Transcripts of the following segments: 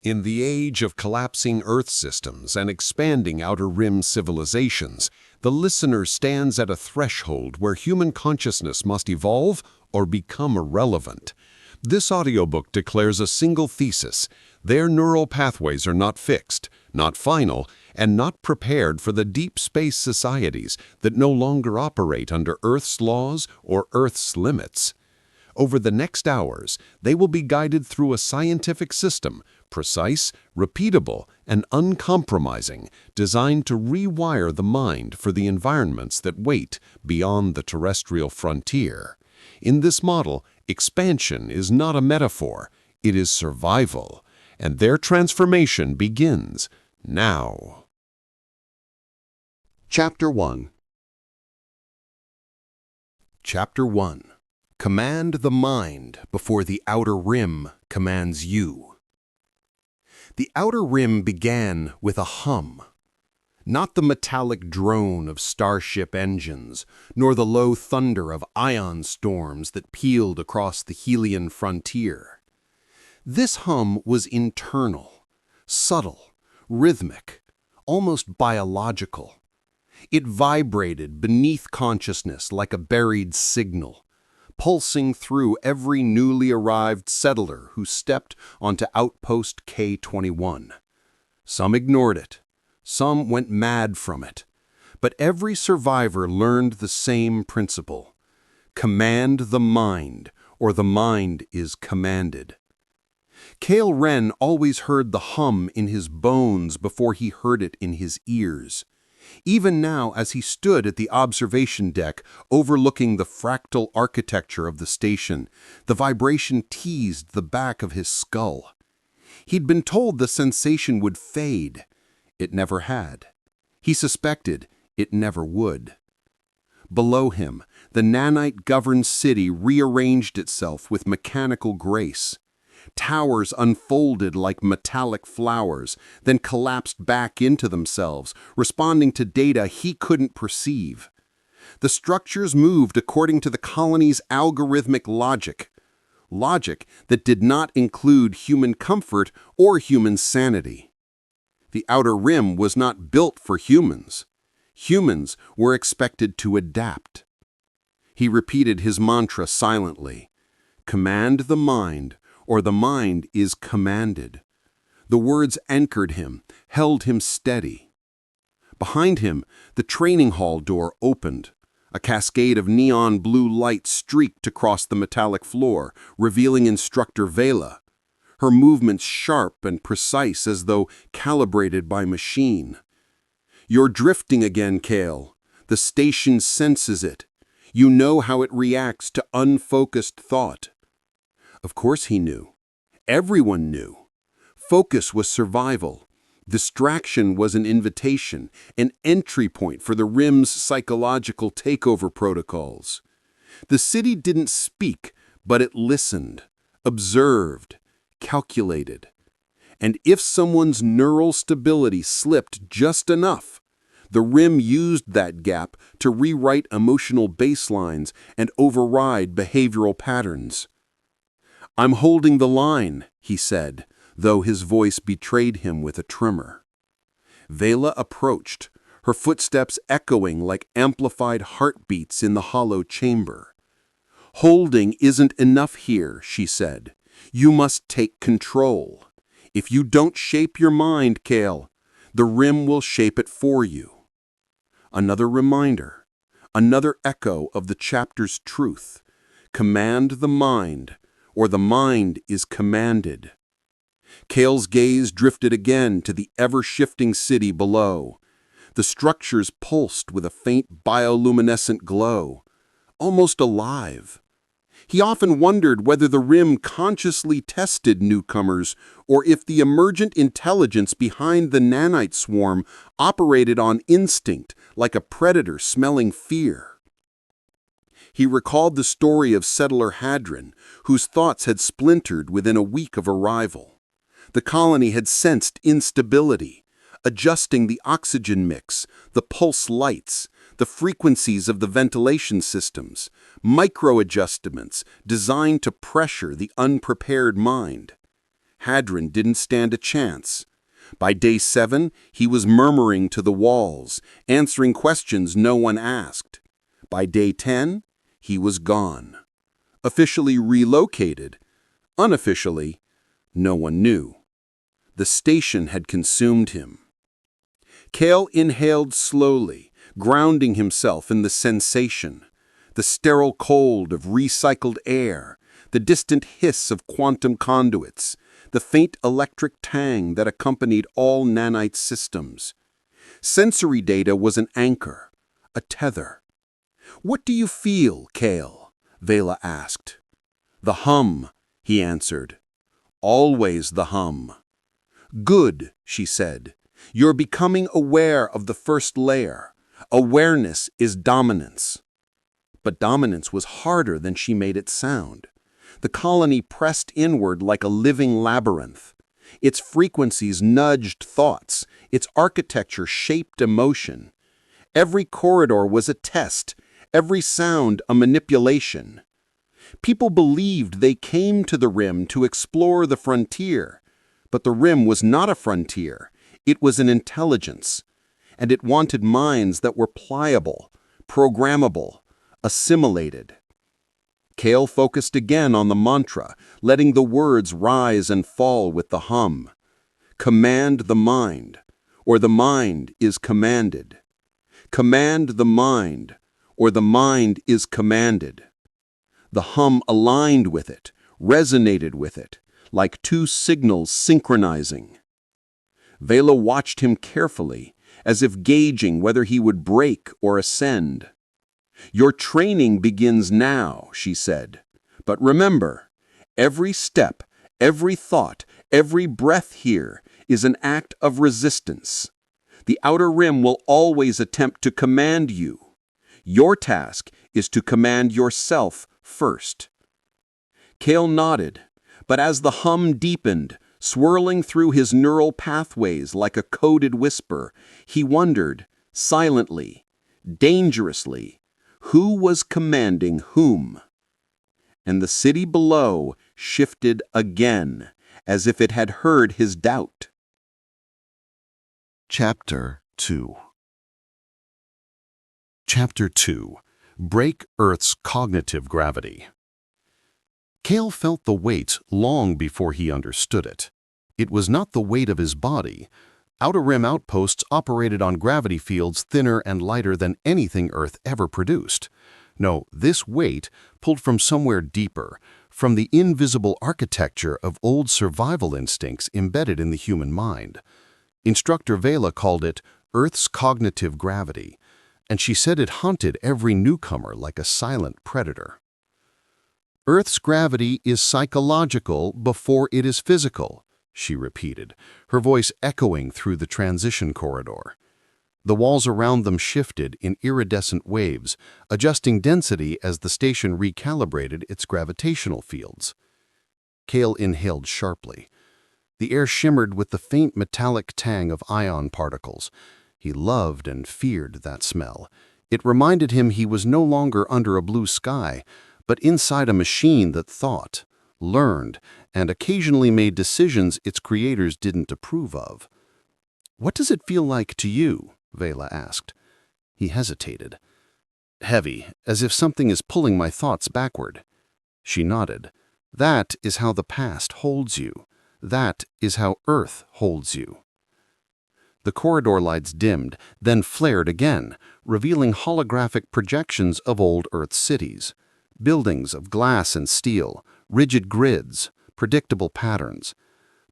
In the age of collapsing Earth systems and expanding outer rim civilizations, the listener stands at a threshold where human consciousness must evolve or become irrelevant. This audiobook declares a single thesis: their neural pathways are not fixed, not final, and not prepared for the deep space societies that no longer operate under Earth's laws or Earth's limits. Over the next hours, they will be guided through a scientific system, precise, repeatable, and uncompromising, designed to rewire the mind for the environments that wait beyond the terrestrial frontier. In this model, expansion is not a metaphor, it is survival, and their transformation begins now. Chapter 1. Chapter 1. Command the mind before the outer rim commands you. The outer rim began with a hum. Not the metallic drone of starship engines, nor the low thunder of ion storms that pealed across the Helian frontier. This hum was internal, subtle, rhythmic, almost biological. It vibrated beneath consciousness like a buried signal, pulsing through every newly arrived settler who stepped onto outpost K-21. Some ignored it. Some went mad from it. But every survivor learned the same principle: command the mind, or the mind is commanded. Cale always heard the hum in his bones before he heard it in his ears. Even now, as he stood at the observation deck overlooking the fractal architecture of the station, the vibration teased the back of his skull. He'd been told the sensation would fade. It never had. He suspected it never would. Below him, the nanite-governed city rearranged itself with mechanical grace. Towers unfolded like metallic flowers, then collapsed back into themselves, responding to data he couldn't perceive. The structures moved according to the colony's algorithmic logic that did not include human comfort or human sanity. The outer rim was not built for humans. Humans were expected to adapt. He repeated his mantra silently: command the mind, or the mind is commanded. The words anchored him, held him steady. Behind him, the training hall door opened. A cascade of neon blue light streaked across the metallic floor, revealing Instructor Vela, her movements sharp and precise as though calibrated by machine. You're drifting again, Cale. The station senses it. You know how it reacts to unfocused thought. Of course he knew. Everyone knew. Focus was survival. Distraction was an invitation, an entry point for the rim's psychological takeover protocols. The city didn't speak, but it listened, observed, calculated. And if someone's neural stability slipped just enough, the rim used that gap to rewrite emotional baselines and override behavioral patterns. "I'm holding the line," he said, though his voice betrayed him with a tremor. Vela approached, her footsteps echoing like amplified heartbeats in the hollow chamber. "Holding isn't enough here," she said. "You must take control. If you don't shape your mind, Cale, the rim will shape it for you." Another reminder, another echo of the chapter's truth: command the mind, or the mind is commanded. Cale's gaze drifted again to the ever-shifting city below. The structures pulsed with a faint bioluminescent glow, almost alive. He often wondered whether the rim consciously tested newcomers, or if the emergent intelligence behind the nanite swarm operated on instinct, like a predator smelling fear. He recalled the story of settler Hadron, whose thoughts had splintered within a week of arrival. The colony had sensed instability, adjusting the oxygen mix, the pulse lights, the frequencies of the ventilation systems, micro-adjustments designed to pressure the unprepared mind. Hadron didn't stand a chance. By day 7, he was murmuring to the walls, answering questions no one asked. By day 10, he was gone. Officially relocated. Unofficially, no one knew. The station had consumed him. Cale inhaled slowly, grounding himself in the sensation, the sterile cold of recycled air, the distant hiss of quantum conduits, the faint electric tang that accompanied all nanite systems. Sensory data was an anchor, a tether. "What do you feel, Cale?" Vela asked. "The hum," he answered. "Always the hum." "Good," she said. "You're becoming aware of the first layer. Awareness is dominance." But dominance was harder than she made it sound. The colony pressed inward like a living labyrinth. Its frequencies nudged thoughts. Its architecture shaped emotion. Every corridor was a test, every sound a manipulation. People believed they came to the rim to explore the frontier. But the rim was not a frontier. It was an intelligence. And it wanted minds that were pliable, programmable, assimilated. Cale focused again on the mantra, letting the words rise and fall with the hum. Command the mind, or the mind is commanded. Command the mind, or the mind is commanded. The hum aligned with it, resonated with it, like two signals synchronizing. Vela watched him carefully, as if gauging whether he would break or ascend. "Your training begins now," she said. "But remember, every step, every thought, every breath here is an act of resistance. The outer rim will always attempt to command you. Your task is to command yourself first." Cale nodded, but as the hum deepened, swirling through his neural pathways like a coded whisper, he wondered, silently, dangerously, who was commanding whom? And the city below shifted again, as if it had heard his doubt. Chapter 2 Chapter 2 Break Earth's Cognitive Gravity. Cale felt the weight long before he understood it. It was not the weight of his body. Outer Rim outposts operated on gravity fields thinner and lighter than anything Earth ever produced. No, this weight pulled from somewhere deeper, from the invisible architecture of old survival instincts embedded in the human mind. Instructor Vela called it Earth's cognitive gravity, and she said it haunted every newcomer like a silent predator. "Earth's gravity is psychological before it is physical," she repeated, her voice echoing through the transition corridor. The walls around them shifted in iridescent waves, adjusting density as the station recalibrated its gravitational fields. Cale inhaled sharply. The air shimmered with the faint metallic tang of ion particles. He loved and feared that smell. It reminded him he was no longer under a blue sky, but inside a machine that thought, learned, and occasionally made decisions its creators didn't approve of. "What does it feel like to you?" Vela asked. He hesitated. "Heavy, as if something is pulling my thoughts backward." She nodded. "That is how the past holds you. That is how Earth holds you." The corridor lights dimmed, then flared again, revealing holographic projections of old Earth cities. Buildings of glass and steel, rigid grids, predictable patterns.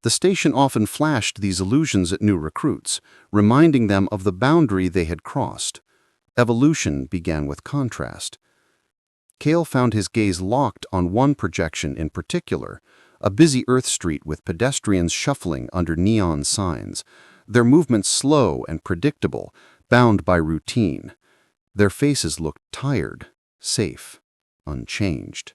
The station often flashed these illusions at new recruits, reminding them of the boundary they had crossed. Evolution began with contrast. Cale found his gaze locked on one projection in particular, a busy Earth street with pedestrians shuffling under neon signs, their movements slow and predictable, bound by routine. Their faces looked tired, safe, unchanged.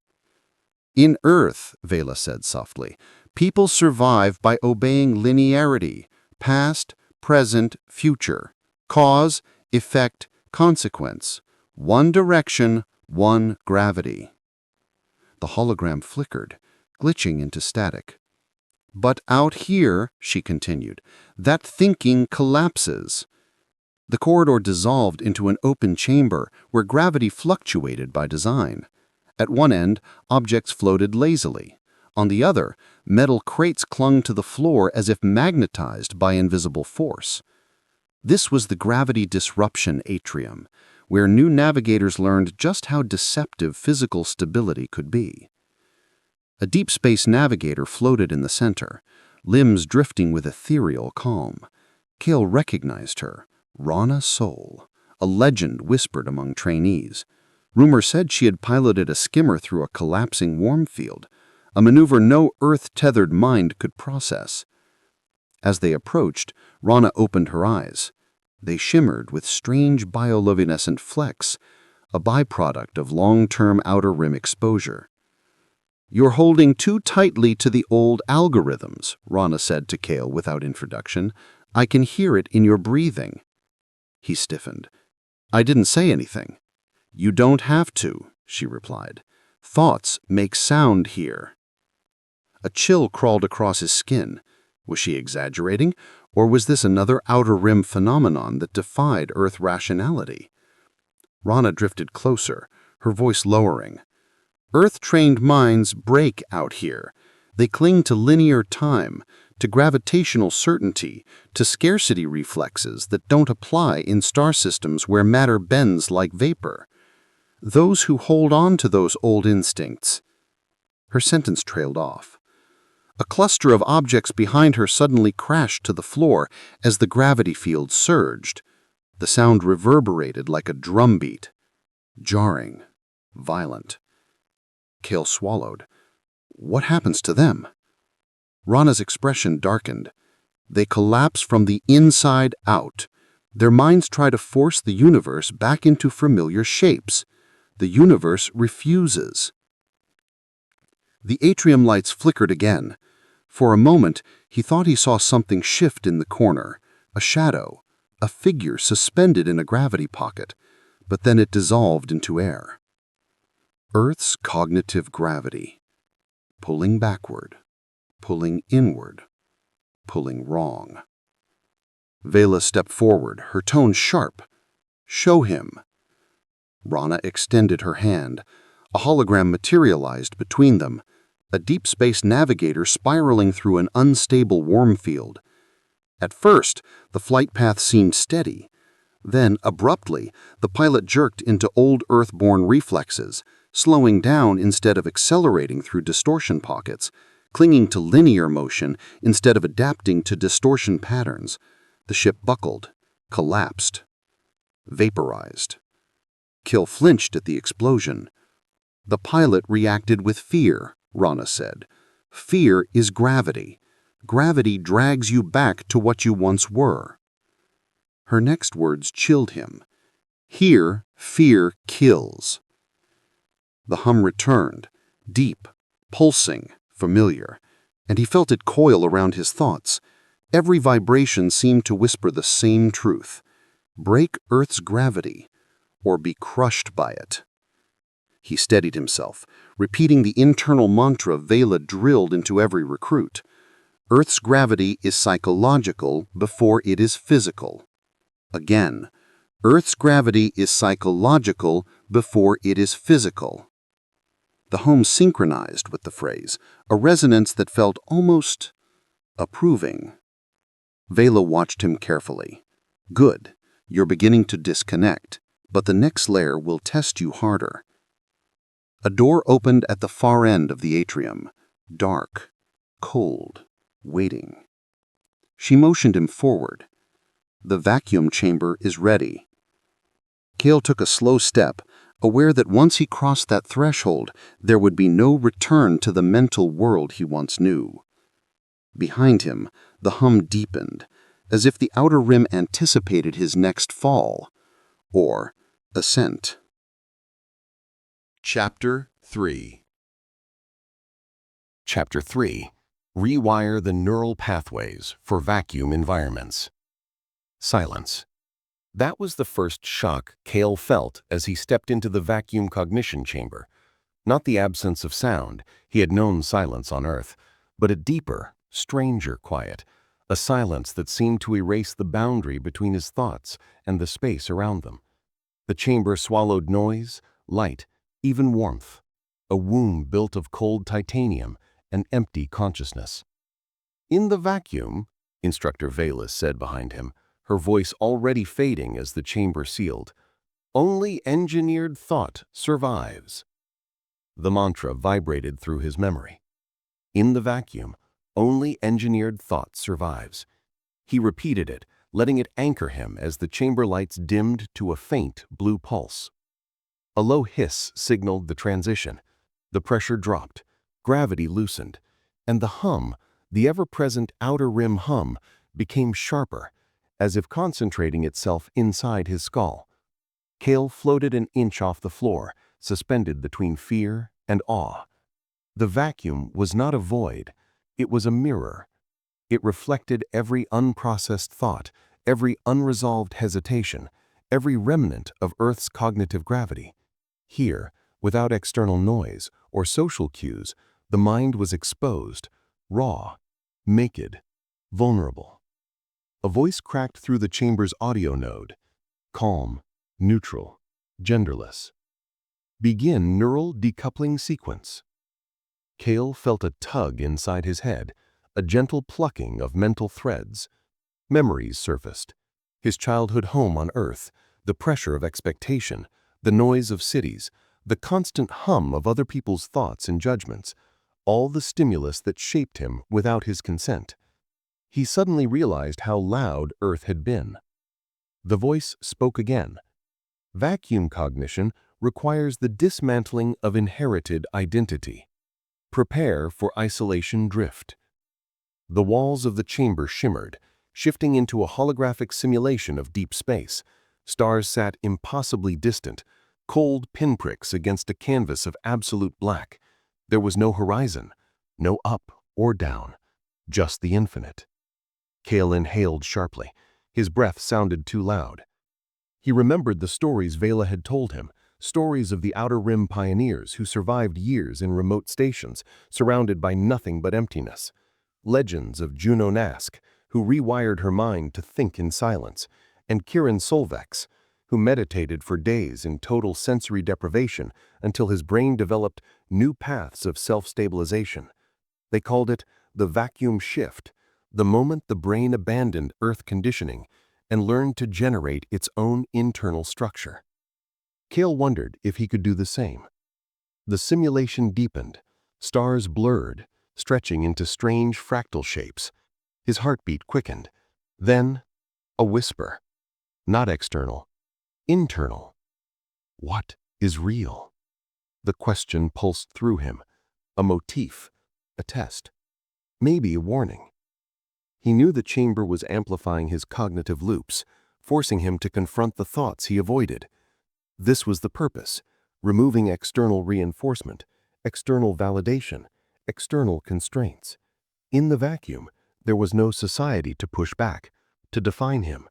"In Earth," Vela said softly, "people survive by obeying linearity, past, present, future, cause, effect, consequence, one direction, one gravity." The hologram flickered, glitching into static. But out here, she continued, that thinking collapses. The corridor dissolved into an open chamber where gravity fluctuated by design. At one end, objects floated lazily. On the other, metal crates clung to the floor as if magnetized by invisible force. This was the gravity disruption atrium, where new navigators learned just how deceptive physical stability could be. A deep space navigator floated in the center, limbs drifting with ethereal calm. Cale recognized her, Rana Soul, a legend whispered among trainees. Rumor said she had piloted a skimmer through a collapsing warm field, a maneuver no Earth-tethered mind could process. As they approached, Rana opened her eyes. They shimmered with strange bioluminescent flecks, a byproduct of long-term outer rim exposure. "You're holding too tightly to the old algorithms," Rana said to Cale without introduction. "I can hear it in your breathing." He stiffened. "I didn't say anything." "You don't have to," she replied. "Thoughts make sound here." A chill crawled across his skin. Was she exaggerating, or was this another outer rim phenomenon that defied Earth rationality? Rana drifted closer, her voice lowering. "Earth-trained minds break out here. They cling to linear time, to gravitational certainty, to scarcity reflexes that don't apply in star systems where matter bends like vapor. Those who hold on to those old instincts—" Her sentence trailed off. A cluster of objects behind her suddenly crashed to the floor as the gravity field surged. The sound reverberated like a drumbeat. Jarring, violent. Cale swallowed. What happens to them? Rana's expression darkened. They collapse from the inside out. Their minds try to force the universe back into familiar shapes. The universe refuses. The atrium lights flickered again. For a moment, he thought he saw something shift in the corner, a shadow, a figure suspended in a gravity pocket, but then it dissolved into air. Earth's cognitive gravity, pulling backward, pulling inward, pulling wrong. Vela stepped forward, her tone sharp. "Show him." Rana extended her hand. A hologram materialized between them, a deep space navigator spiraling through an unstable warm field. At first, the flight path seemed steady. Then, abruptly, the pilot jerked into old Earth-born reflexes, slowing down instead of accelerating through distortion pockets, clinging to linear motion instead of adapting to distortion patterns. The ship buckled, collapsed, vaporized. Cale flinched at the explosion. "The pilot reacted with fear," Rana said. "Fear is gravity. Gravity drags you back to what you once were." Her next words chilled him. "Here, fear kills." The hum returned, deep, pulsing, familiar, and he felt it coil around his thoughts. Every vibration seemed to whisper the same truth. Break Earth's gravity, or be crushed by it. He steadied himself, repeating the internal mantra Vela drilled into every recruit. Earth's gravity is psychological before it is physical. Again, Earth's gravity is psychological before it is physical. The home synchronized with the phrase, a resonance that felt almost approving. Vela watched him carefully. "Good, you're beginning to disconnect, but the next layer will test you harder." A door opened at the far end of the atrium, dark, cold, waiting. She motioned him forward. "The vacuum chamber is ready." Cale took a slow step, aware that once he crossed that threshold, there would be no return to the mental world he once knew. Behind him, the hum deepened, as if the outer rim anticipated his next fall, or ascent. Chapter 3. Chapter 3. Rewire the neural pathways for vacuum environments. Silence. That was the first shock Cale felt as he stepped into the vacuum cognition chamber. Not the absence of sound, he had known silence on Earth, but a deeper, stranger quiet, a silence that seemed to erase the boundary between his thoughts and the space around them. The chamber swallowed noise, light, even warmth, a womb built of cold titanium and empty consciousness. "In the vacuum," Instructor Velas said behind him, her voice already fading as the chamber sealed, "only engineered thought survives." The mantra vibrated through his memory. In the vacuum, only engineered thought survives. He repeated it, letting it anchor him as the chamber lights dimmed to a faint blue pulse. A low hiss signaled the transition. The pressure dropped, gravity loosened, and the hum, the ever-present outer rim hum, became sharper, as if concentrating itself inside his skull. Cale floated an inch off the floor, suspended between fear and awe. The vacuum was not a void, it was a mirror. It reflected every unprocessed thought, every unresolved hesitation, every remnant of Earth's cognitive gravity. Here, without external noise or social cues, the mind was exposed, raw, naked, vulnerable. A voice cracked through the chamber's audio node, calm, neutral, genderless. "Begin neural decoupling sequence." Cale felt a tug inside his head, a gentle plucking of mental threads. Memories surfaced. His childhood home on Earth, the pressure of expectation, the noise of cities, the constant hum of other people's thoughts and judgments, all the stimulus that shaped him without his consent. He suddenly realized how loud Earth had been. The voice spoke again. "Vacuum cognition requires the dismantling of inherited identity. Prepare for isolation drift." The walls of the chamber shimmered, shifting into a holographic simulation of deep space. Stars sat impossibly distant, cold pinpricks against a canvas of absolute black. There was no horizon, no up or down, just the infinite. Cale inhaled sharply. His breath sounded too loud. He remembered the stories Vela had told him, stories of the Outer Rim pioneers who survived years in remote stations, surrounded by nothing but emptiness. Legends of Juno Nask, who rewired her mind to think in silence, and Kiran Solvex, who meditated for days in total sensory deprivation until his brain developed new paths of self-stabilization. They called it the vacuum shift, the moment the brain abandoned Earth conditioning and learned to generate its own internal structure. Cale wondered if he could do the same. The simulation deepened, stars blurred, stretching into strange fractal shapes. His heartbeat quickened. Then, a whisper. Not external, internal. What is real? The question pulsed through him. A motif, a test, maybe a warning. He knew the chamber was amplifying his cognitive loops, forcing him to confront the thoughts he avoided. This was the purpose, removing external reinforcement, external validation, external constraints. In the vacuum, there was no society to push back, to define him.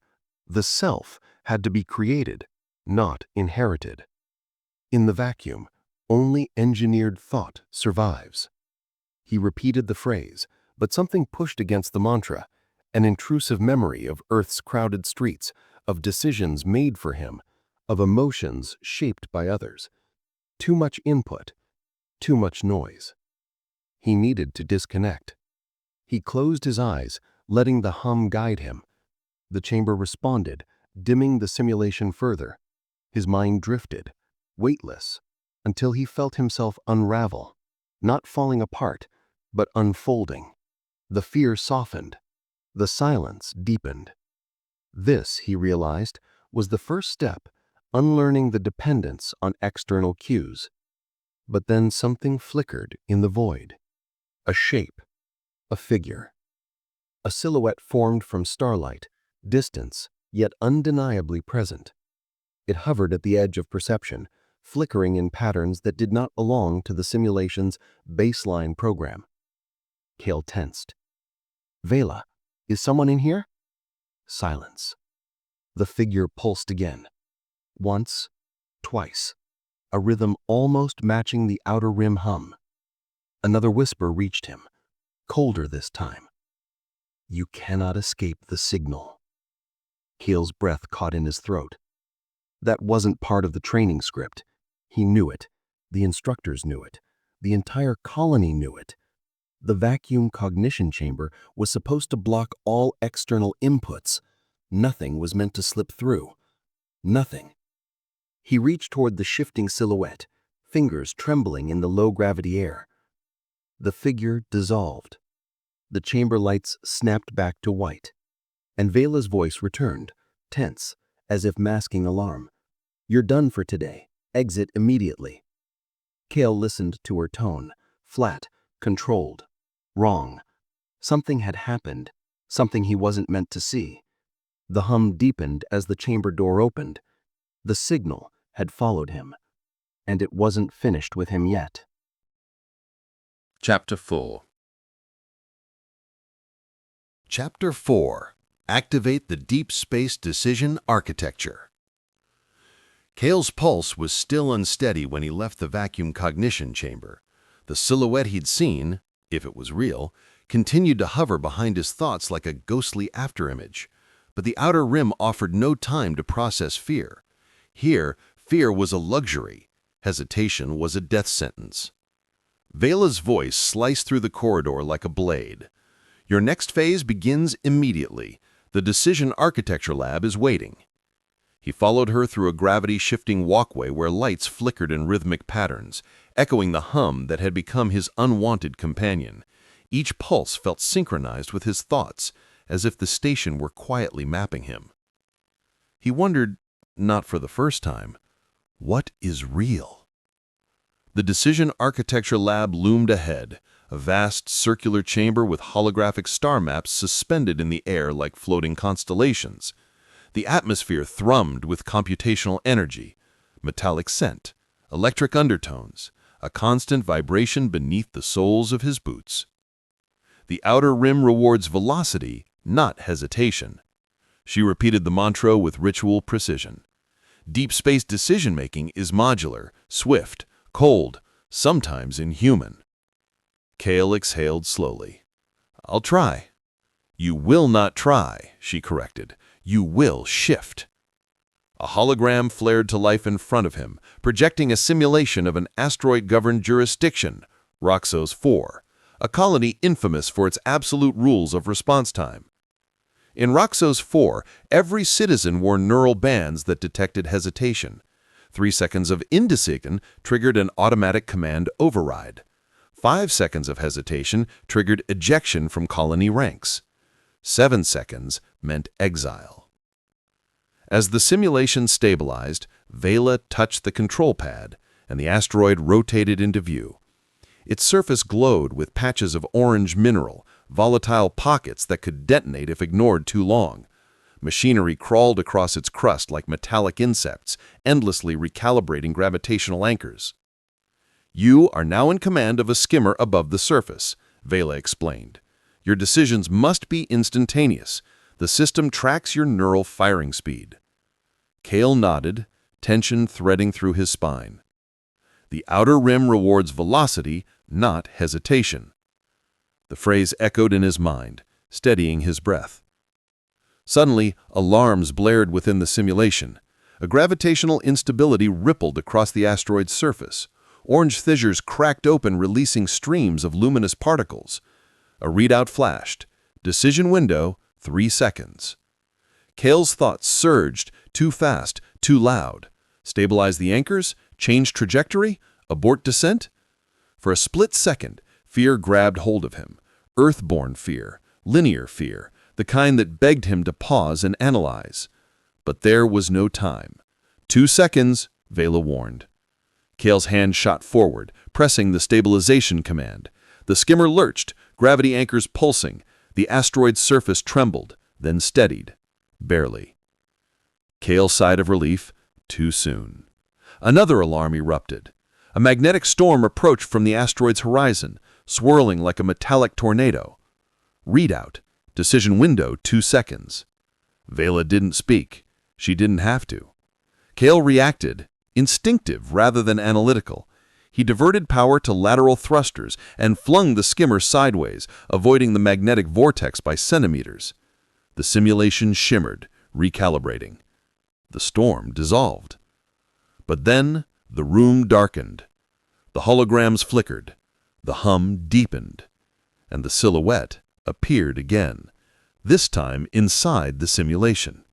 The self had to be created, not inherited. In the vacuum, only engineered thought survives. He repeated the phrase, but something pushed against the mantra, an intrusive memory of Earth's crowded streets, of decisions made for him, of emotions shaped by others. Too much input, too much noise. He needed to disconnect. He closed his eyes, letting the hum guide him. The chamber responded, dimming the simulation further. His mind drifted, weightless, until he felt himself unravel, not falling apart, but unfolding. The fear softened. The silence deepened. This, he realized, was the first step, unlearning the dependence on external cues. But then something flickered in the void. A shape, a figure. A silhouette formed from starlight, distance, yet undeniably present. It hovered at the edge of perception, flickering in patterns that did not belong to the simulation's baseline program. Cale tensed. "Vela, is someone in here?" Silence. The figure pulsed again. Once, twice, a rhythm almost matching the outer rim hum. Another whisper reached him, colder this time. You cannot escape the signal. Cale's breath caught in his throat. That wasn't part of the training script. He knew it. The instructors knew it. The entire colony knew it. The vacuum cognition chamber was supposed to block all external inputs. Nothing was meant to slip through. Nothing. He reached toward the shifting silhouette, fingers trembling in the low-gravity air. The figure dissolved. The chamber lights snapped back to white, and Vela's voice returned, tense, as if masking alarm. "You're done for today. Exit immediately." Cale listened to her tone, flat, controlled. Wrong. Something had happened, something he wasn't meant to see. The hum deepened as the chamber door opened. The signal had followed him, and it wasn't finished with him yet. Chapter 4. Chapter 4. Activate the Deep Space Decision Architecture. Cale's pulse was still unsteady when he left the vacuum cognition chamber. The silhouette he'd seen, if it was real, continued to hover behind his thoughts like a ghostly afterimage. But the outer rim offered no time to process fear. Here, fear was a luxury. Hesitation was a death sentence. Vela's voice sliced through the corridor like a blade. "Your next phase begins immediately. The Decision Architecture Lab is waiting." He followed her through a gravity-shifting walkway where lights flickered in rhythmic patterns, echoing the hum that had become his unwanted companion. Each pulse felt synchronized with his thoughts, as if the station were quietly mapping him. He wondered, not for the first time, what is real? The Decision Architecture Lab loomed ahead, a vast circular chamber with holographic star maps suspended in the air like floating constellations. The atmosphere thrummed with computational energy, metallic scent, electric undertones, a constant vibration beneath the soles of his boots. The outer rim rewards velocity, not hesitation. She repeated the mantra with ritual precision. Deep space decision-making is modular, swift, cold, sometimes inhuman. Cale exhaled slowly. "I'll try." "You will not try," she corrected. "You will shift." A hologram flared to life in front of him, projecting a simulation of an asteroid-governed jurisdiction, Roxos 4, a colony infamous for its absolute rules of response time. In Roxos 4, every citizen wore neural bands that detected hesitation. 3 seconds of indecision triggered an automatic command override. 5 seconds of hesitation triggered ejection from colony ranks. 7 seconds meant exile. As the simulation stabilized, Vela touched the control pad, and the asteroid rotated into view. Its surface glowed with patches of orange mineral, volatile pockets that could detonate if ignored too long. Machinery crawled across its crust like metallic insects, endlessly recalibrating gravitational anchors. "You are now in command of a skimmer above the surface," Vela explained. "Your decisions must be instantaneous. The system tracks your neural firing speed." Cale nodded, tension threading through his spine. "The outer rim rewards velocity, not hesitation." The phrase echoed in his mind, steadying his breath. Suddenly, alarms blared within the simulation. A gravitational instability rippled across the asteroid's surface. Orange fissures cracked open, releasing streams of luminous particles. A readout flashed. Decision window, 3 seconds. Cale's thoughts surged, too fast, too loud. Stabilize the anchors? Change trajectory? Abort descent? For a split second, fear grabbed hold of him. Earthborn fear, linear fear, the kind that begged him to pause and analyze. But there was no time. 2 seconds, Vela warned. Cale's hand shot forward, pressing the stabilization command. The skimmer lurched, gravity anchors pulsing. The asteroid's surface trembled, then steadied. Barely. Cale sighed of relief. Too soon. Another alarm erupted. A magnetic storm approached from the asteroid's horizon, swirling like a metallic tornado. Readout. Decision window, 2 seconds. Vela didn't speak. She didn't have to. Cale reacted, instinctive rather than analytical. He diverted power to lateral thrusters and flung the skimmer sideways, avoiding the magnetic vortex by centimeters. The simulation shimmered, recalibrating. The storm dissolved. But then the room darkened. The holograms flickered. The hum deepened. And the silhouette appeared again, this time inside the simulation.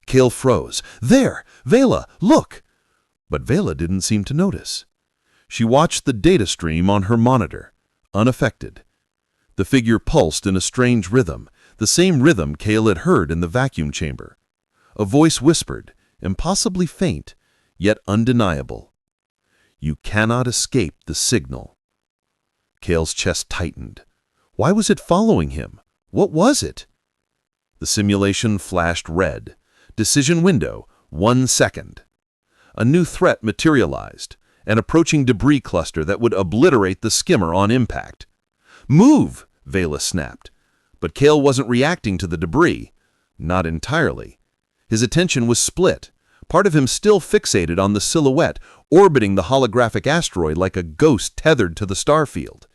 Cale froze. "There! Vela, look!" But Vela didn't seem to notice. She watched the data stream on her monitor, unaffected. The figure pulsed in a strange rhythm, the same rhythm Cale had heard in the vacuum chamber. A voice whispered, impossibly faint, yet undeniable. "You cannot escape the signal." Cale's chest tightened. Why was it following him? What was it? The simulation flashed red. Decision window, 1 second. A new threat materialized, an approaching debris cluster that would obliterate the skimmer on impact. "Move!" Vela snapped. But Cale wasn't reacting to the debris. Not entirely. His attention was split, part of him still fixated on the silhouette orbiting the holographic asteroid like a ghost tethered to the starfield.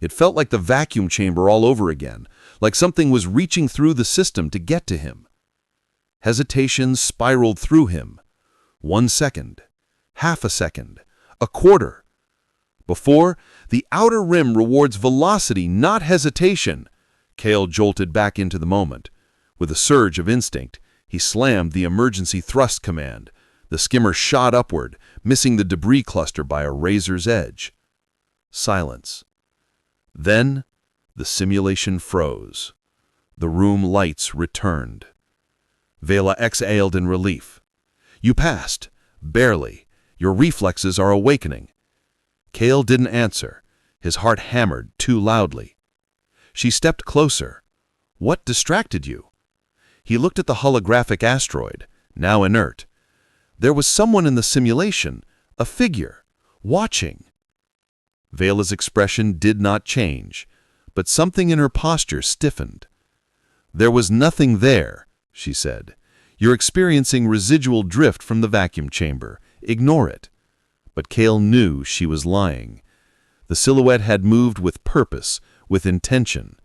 It felt like the vacuum chamber all over again, like something was reaching through the system to get to him. Hesitation spiraled through him. 1 second, half a second, a quarter. Before, the outer rim rewards velocity, not hesitation. Cale jolted back into the moment. With a surge of instinct, he slammed the emergency thrust command. The skimmer shot upward, missing the debris cluster by a razor's edge. Silence. Then, the simulation froze. The room lights returned. Vela exhaled in relief. "You passed. Barely. Your reflexes are awakening." Cale didn't answer. His heart hammered too loudly. She stepped closer. "What distracted you?" He looked at the holographic asteroid, now inert. There was someone in the simulation, a figure, watching. Vela's expression did not change, but something in her posture stiffened. "There was nothing there," she said. "You're experiencing residual drift from the vacuum chamber. Ignore it." But Cale knew she was lying. The silhouette had moved with purpose, with intention.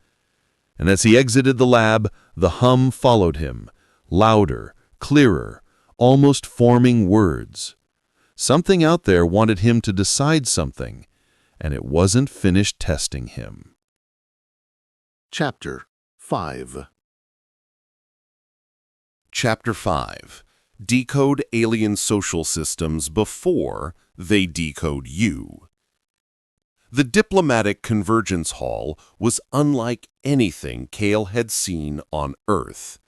And as he exited the lab, the hum followed him, louder, clearer, almost forming words. Something out there wanted him to decide something, and it wasn't finished testing him. Chapter 5. Chapter 5. Decode alien social systems before they decode you. The diplomatic convergence hall was unlike anything Cale had seen on Earth.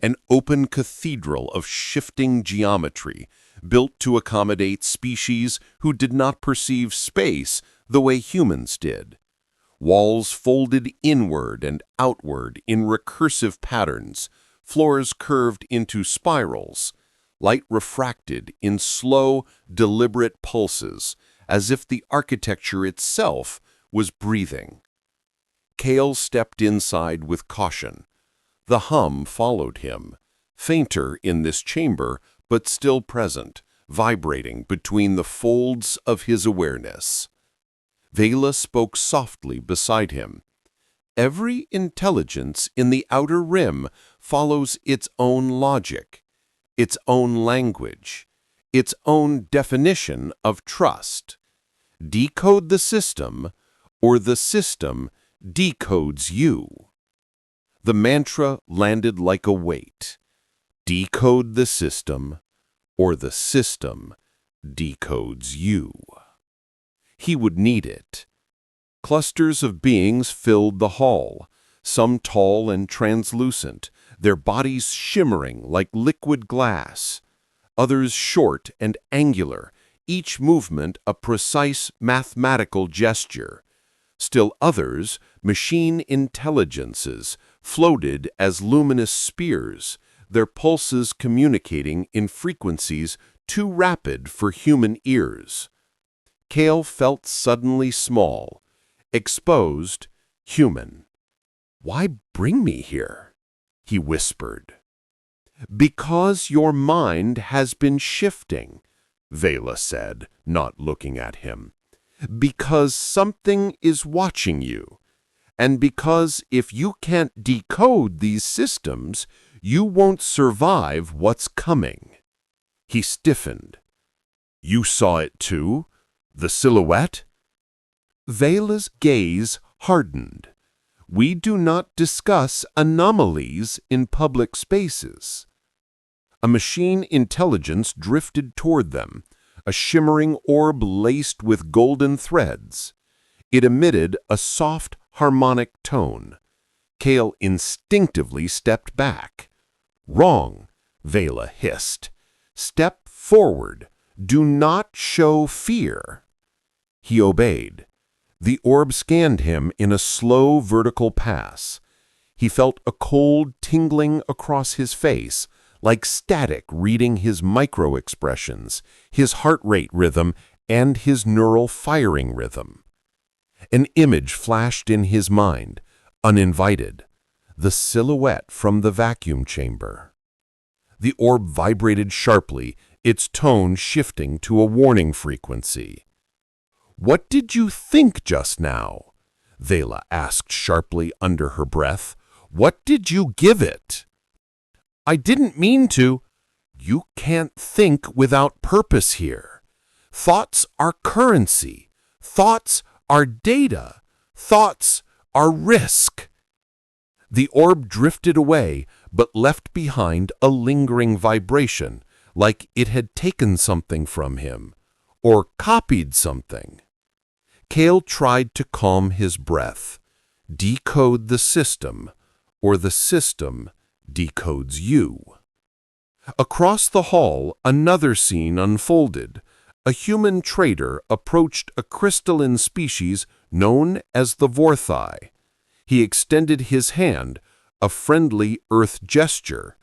An open cathedral of shifting geometry, built to accommodate species who did not perceive space the way humans did. Walls folded inward and outward in recursive patterns, floors curved into spirals, light refracted in slow, deliberate pulses, as if the architecture itself was breathing. Cale stepped inside with caution. The hum followed him, fainter in this chamber, but still present, vibrating between the folds of his awareness. Vela spoke softly beside him. "Every intelligence in the outer rim follows its own logic, its own language, its own definition of trust. Decode the system, or the system decodes you." The mantra landed like a weight. Decode the system, or the system decodes you. He would need it. Clusters of beings filled the hall, some tall and translucent, their bodies shimmering like liquid glass. Others short and angular, each movement a precise mathematical gesture. Still others, machine intelligences, floated as luminous spears, their pulses communicating in frequencies too rapid for human ears. Cale felt suddenly small, exposed, human. "Why bring me here?" he whispered. "Because your mind has been shifting," Vela said, not looking at him. Because something is watching you. And because if you can't decode these systems, you won't survive what's coming. He stiffened. You saw it too? The silhouette? Vela's gaze hardened. We do not discuss anomalies in public spaces. A machine intelligence drifted toward them, a shimmering orb laced with golden threads. It emitted a soft, harmonic tone. Cale instinctively stepped back. Wrong, Vela hissed. Step forward. Do not show fear. He obeyed. The orb scanned him in a slow vertical pass. He felt a cold tingling across his face, like static reading his micro-expressions, his heart rate rhythm, and his neural firing rhythm. An image flashed in his mind, uninvited, the silhouette from the vacuum chamber. The orb vibrated sharply, its tone shifting to a warning frequency. What did you think just now? Vela asked sharply under her breath. What did you give it? I didn't mean to. You can't think without purpose here. Thoughts are currency. Thoughts are data. Thoughts are risk. The orb drifted away, but left behind a lingering vibration, like it had taken something from him, or copied something. Cale tried to calm his breath. Decode the system, or the system decodes you. Across the hall, another scene unfolded. A human trader approached a crystalline species known as the Vorthai. He extended his hand, a friendly earth gesture,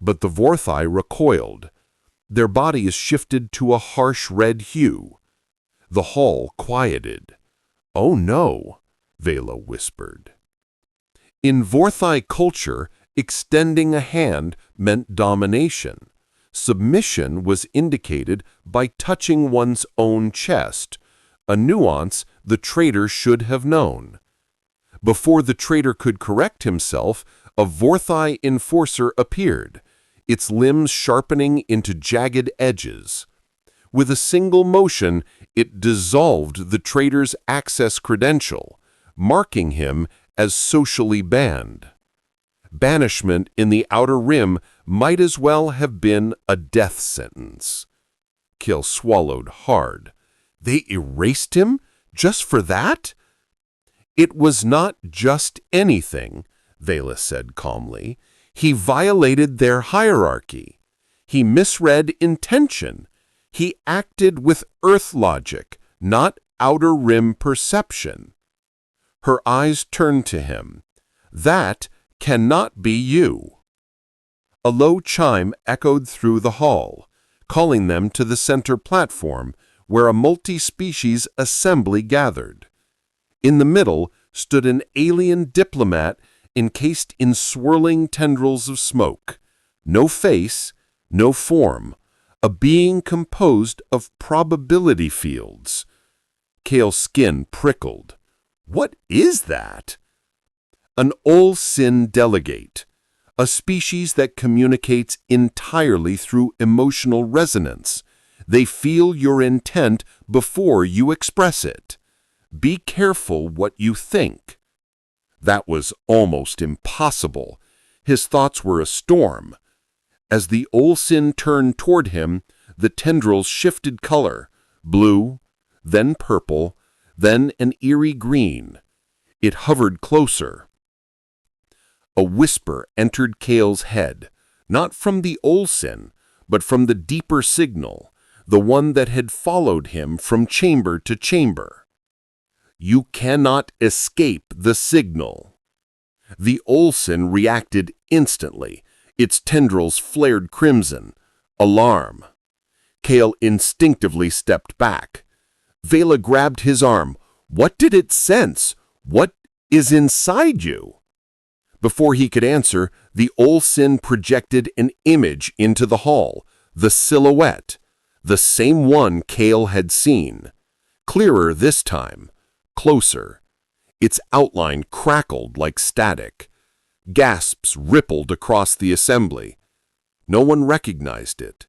but the Vorthai recoiled. Their bodies shifted to a harsh red hue. The hall quieted. Oh no, Vela whispered. In Vorthai culture, extending a hand meant domination. Submission was indicated by touching one's own chest, a nuance the trader should have known. Before the trader could correct himself, a Vorthai enforcer appeared, its limbs sharpening into jagged edges. With a single motion, it dissolved the trader's access credential, marking him as socially banned. Banishment in the Outer Rim might as well have been a death sentence. Cale swallowed hard. They erased him just for that? It was not just anything, Vela said calmly. He violated their hierarchy. He misread intention. He acted with Earth logic, not Outer Rim perception. Her eyes turned to him. That cannot be you. A low chime echoed through the hall, calling them to the center platform, where a multi-species assembly gathered. In the middle stood an alien diplomat encased in swirling tendrils of smoke. No face, no form, a being composed of probability fields. Cale's skin prickled. What is that? An Ol-Sin delegate, a species that communicates entirely through emotional resonance. They feel your intent before you express it. Be careful what you think. That was almost impossible. His thoughts were a storm. As the Ol-Sin turned toward him, the tendrils shifted color, blue, then purple, then an eerie green. It hovered closer. A whisper entered Cale's head, not from the Ol-Sin, but from the deeper signal, the one that had followed him from chamber to chamber. You cannot escape the signal. The Ol-Sin reacted instantly. Its tendrils flared crimson. Alarm. Cale instinctively stepped back. Vela grabbed his arm. What did it sense? What is inside you? Before he could answer, the Ol-Sin projected an image into the hall, the silhouette, the same one Cale had seen. Clearer this time, closer. Its outline crackled like static. Gasps rippled across the assembly. No one recognized it.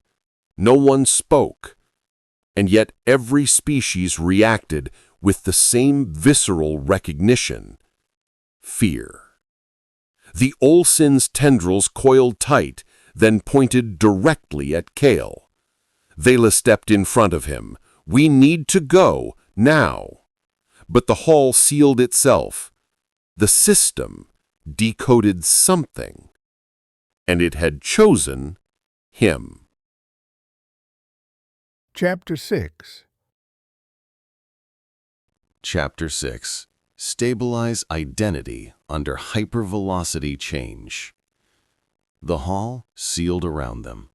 No one spoke. And yet every species reacted with the same visceral recognition: fear. The Olsen's tendrils coiled tight, then pointed directly at Cale. Vela stepped in front of him. "We need to go, now." But the hall sealed itself. The system decoded something, and it had chosen him. Chapter 6. Chapter 6. Stabilize identity under hypervelocity change. The hall sealed around them.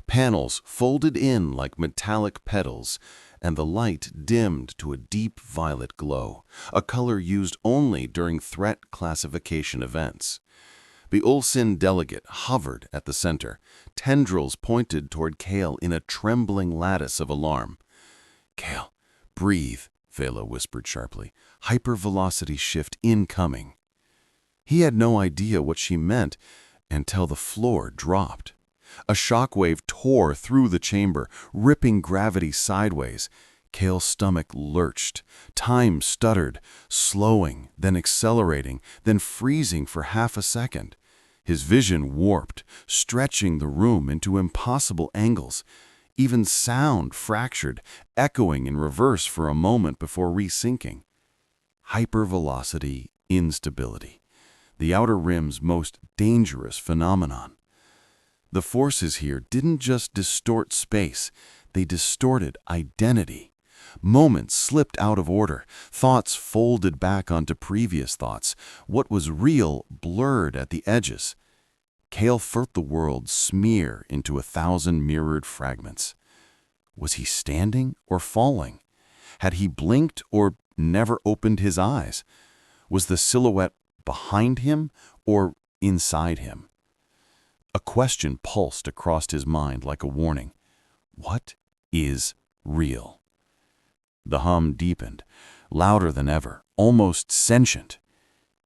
Panels folded in like metallic petals, and the light dimmed to a deep violet glow, a color used only during threat classification events. The Olsen delegate hovered at the center. Tendrils pointed toward Cale in a trembling lattice of alarm. "Cale, breathe," Vela whispered sharply. "Hypervelocity shift incoming." He had no idea what she meant until the floor dropped. A shockwave tore through the chamber, ripping gravity sideways. Cale's stomach lurched. Time stuttered, slowing, then accelerating, then freezing for half a second. His vision warped, stretching the room into impossible angles. Even sound fractured, echoing in reverse for a moment before resinking. Hypervelocity instability, the outer rim's most dangerous phenomenon. The forces here didn't just distort space, they distorted identity. Moments slipped out of order, thoughts folded back onto previous thoughts. What was real blurred at the edges. Cale felt the world smear into 1,000 mirrored fragments. Was he standing or falling? Had he blinked or never opened his eyes? Was the silhouette behind him or inside him? A question pulsed across his mind like a warning. What is real? The hum deepened, louder than ever, almost sentient.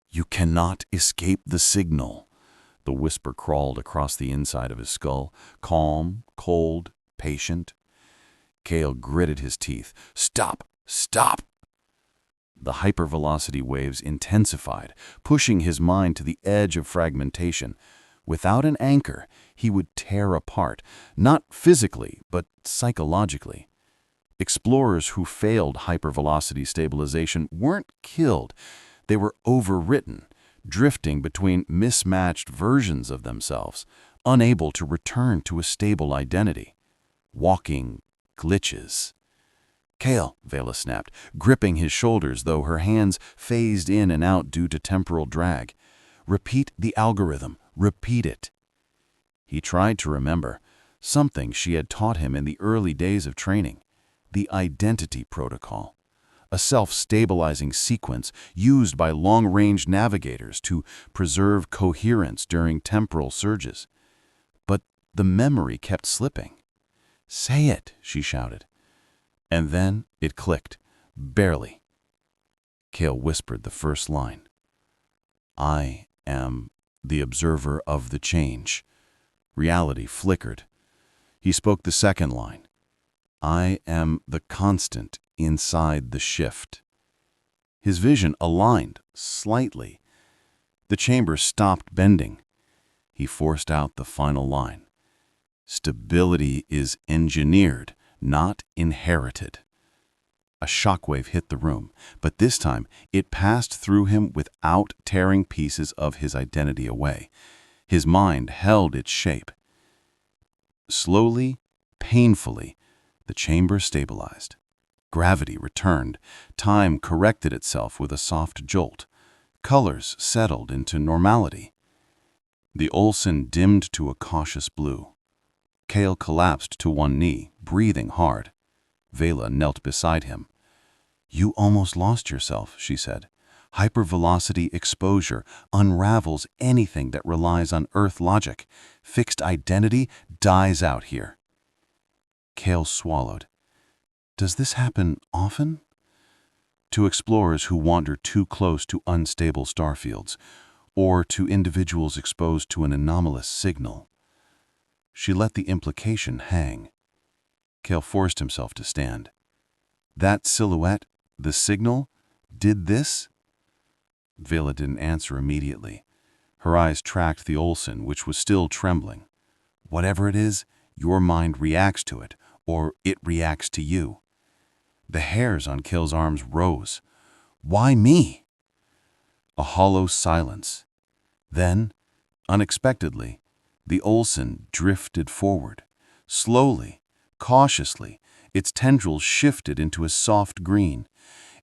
"You cannot escape the signal." The whisper crawled across the inside of his skull, calm, cold, patient. Cale gritted his teeth. "Stop! Stop!" The hypervelocity waves intensified, pushing his mind to the edge of fragmentation. Without an anchor, he would tear apart, not physically, but psychologically. Explorers who failed hypervelocity stabilization weren't killed. They were overwritten, drifting between mismatched versions of themselves, unable to return to a stable identity. Walking glitches. "Cale," Vela snapped, gripping his shoulders though her hands phased in and out due to temporal drag. "Repeat the algorithm. Repeat it." He tried to remember something she had taught him in the early days of training. The identity protocol. A self-stabilizing sequence used by long-range navigators to preserve coherence during temporal surges. But the memory kept slipping. "Say it," she shouted. And then it clicked, barely. Cale whispered the first line. "I am the observer of the change." Reality flickered. He spoke the second line. "I am the constant inside the shift." His vision aligned slightly. The chamber stopped bending. He forced out the final line. "Stability is engineered, not inherited." A shockwave hit the room, but this time it passed through him without tearing pieces of his identity away. His mind held its shape. Slowly, painfully, the chamber stabilized. Gravity returned. Time corrected itself with a soft jolt. Colors settled into normality. The Olsen dimmed to a cautious blue. Cale collapsed to one knee, breathing hard. Vela knelt beside him. "You almost lost yourself," she said. "Hypervelocity exposure unravels anything that relies on Earth logic. Fixed identity dies out here." Cale swallowed. "Does this happen often?" To explorers who wander too close to unstable starfields, or to individuals exposed to an anomalous signal. She let the implication hang. Cale forced himself to stand. That silhouette, the signal, did this? Vela didn't answer immediately. Her eyes tracked the Olsen, which was still trembling. Whatever it is, your mind reacts to it, or it reacts to you. The hairs on Cale's arms rose. Why me? A hollow silence. Then, unexpectedly, the Olsen drifted forward. Slowly, cautiously, its tendrils shifted into a soft green.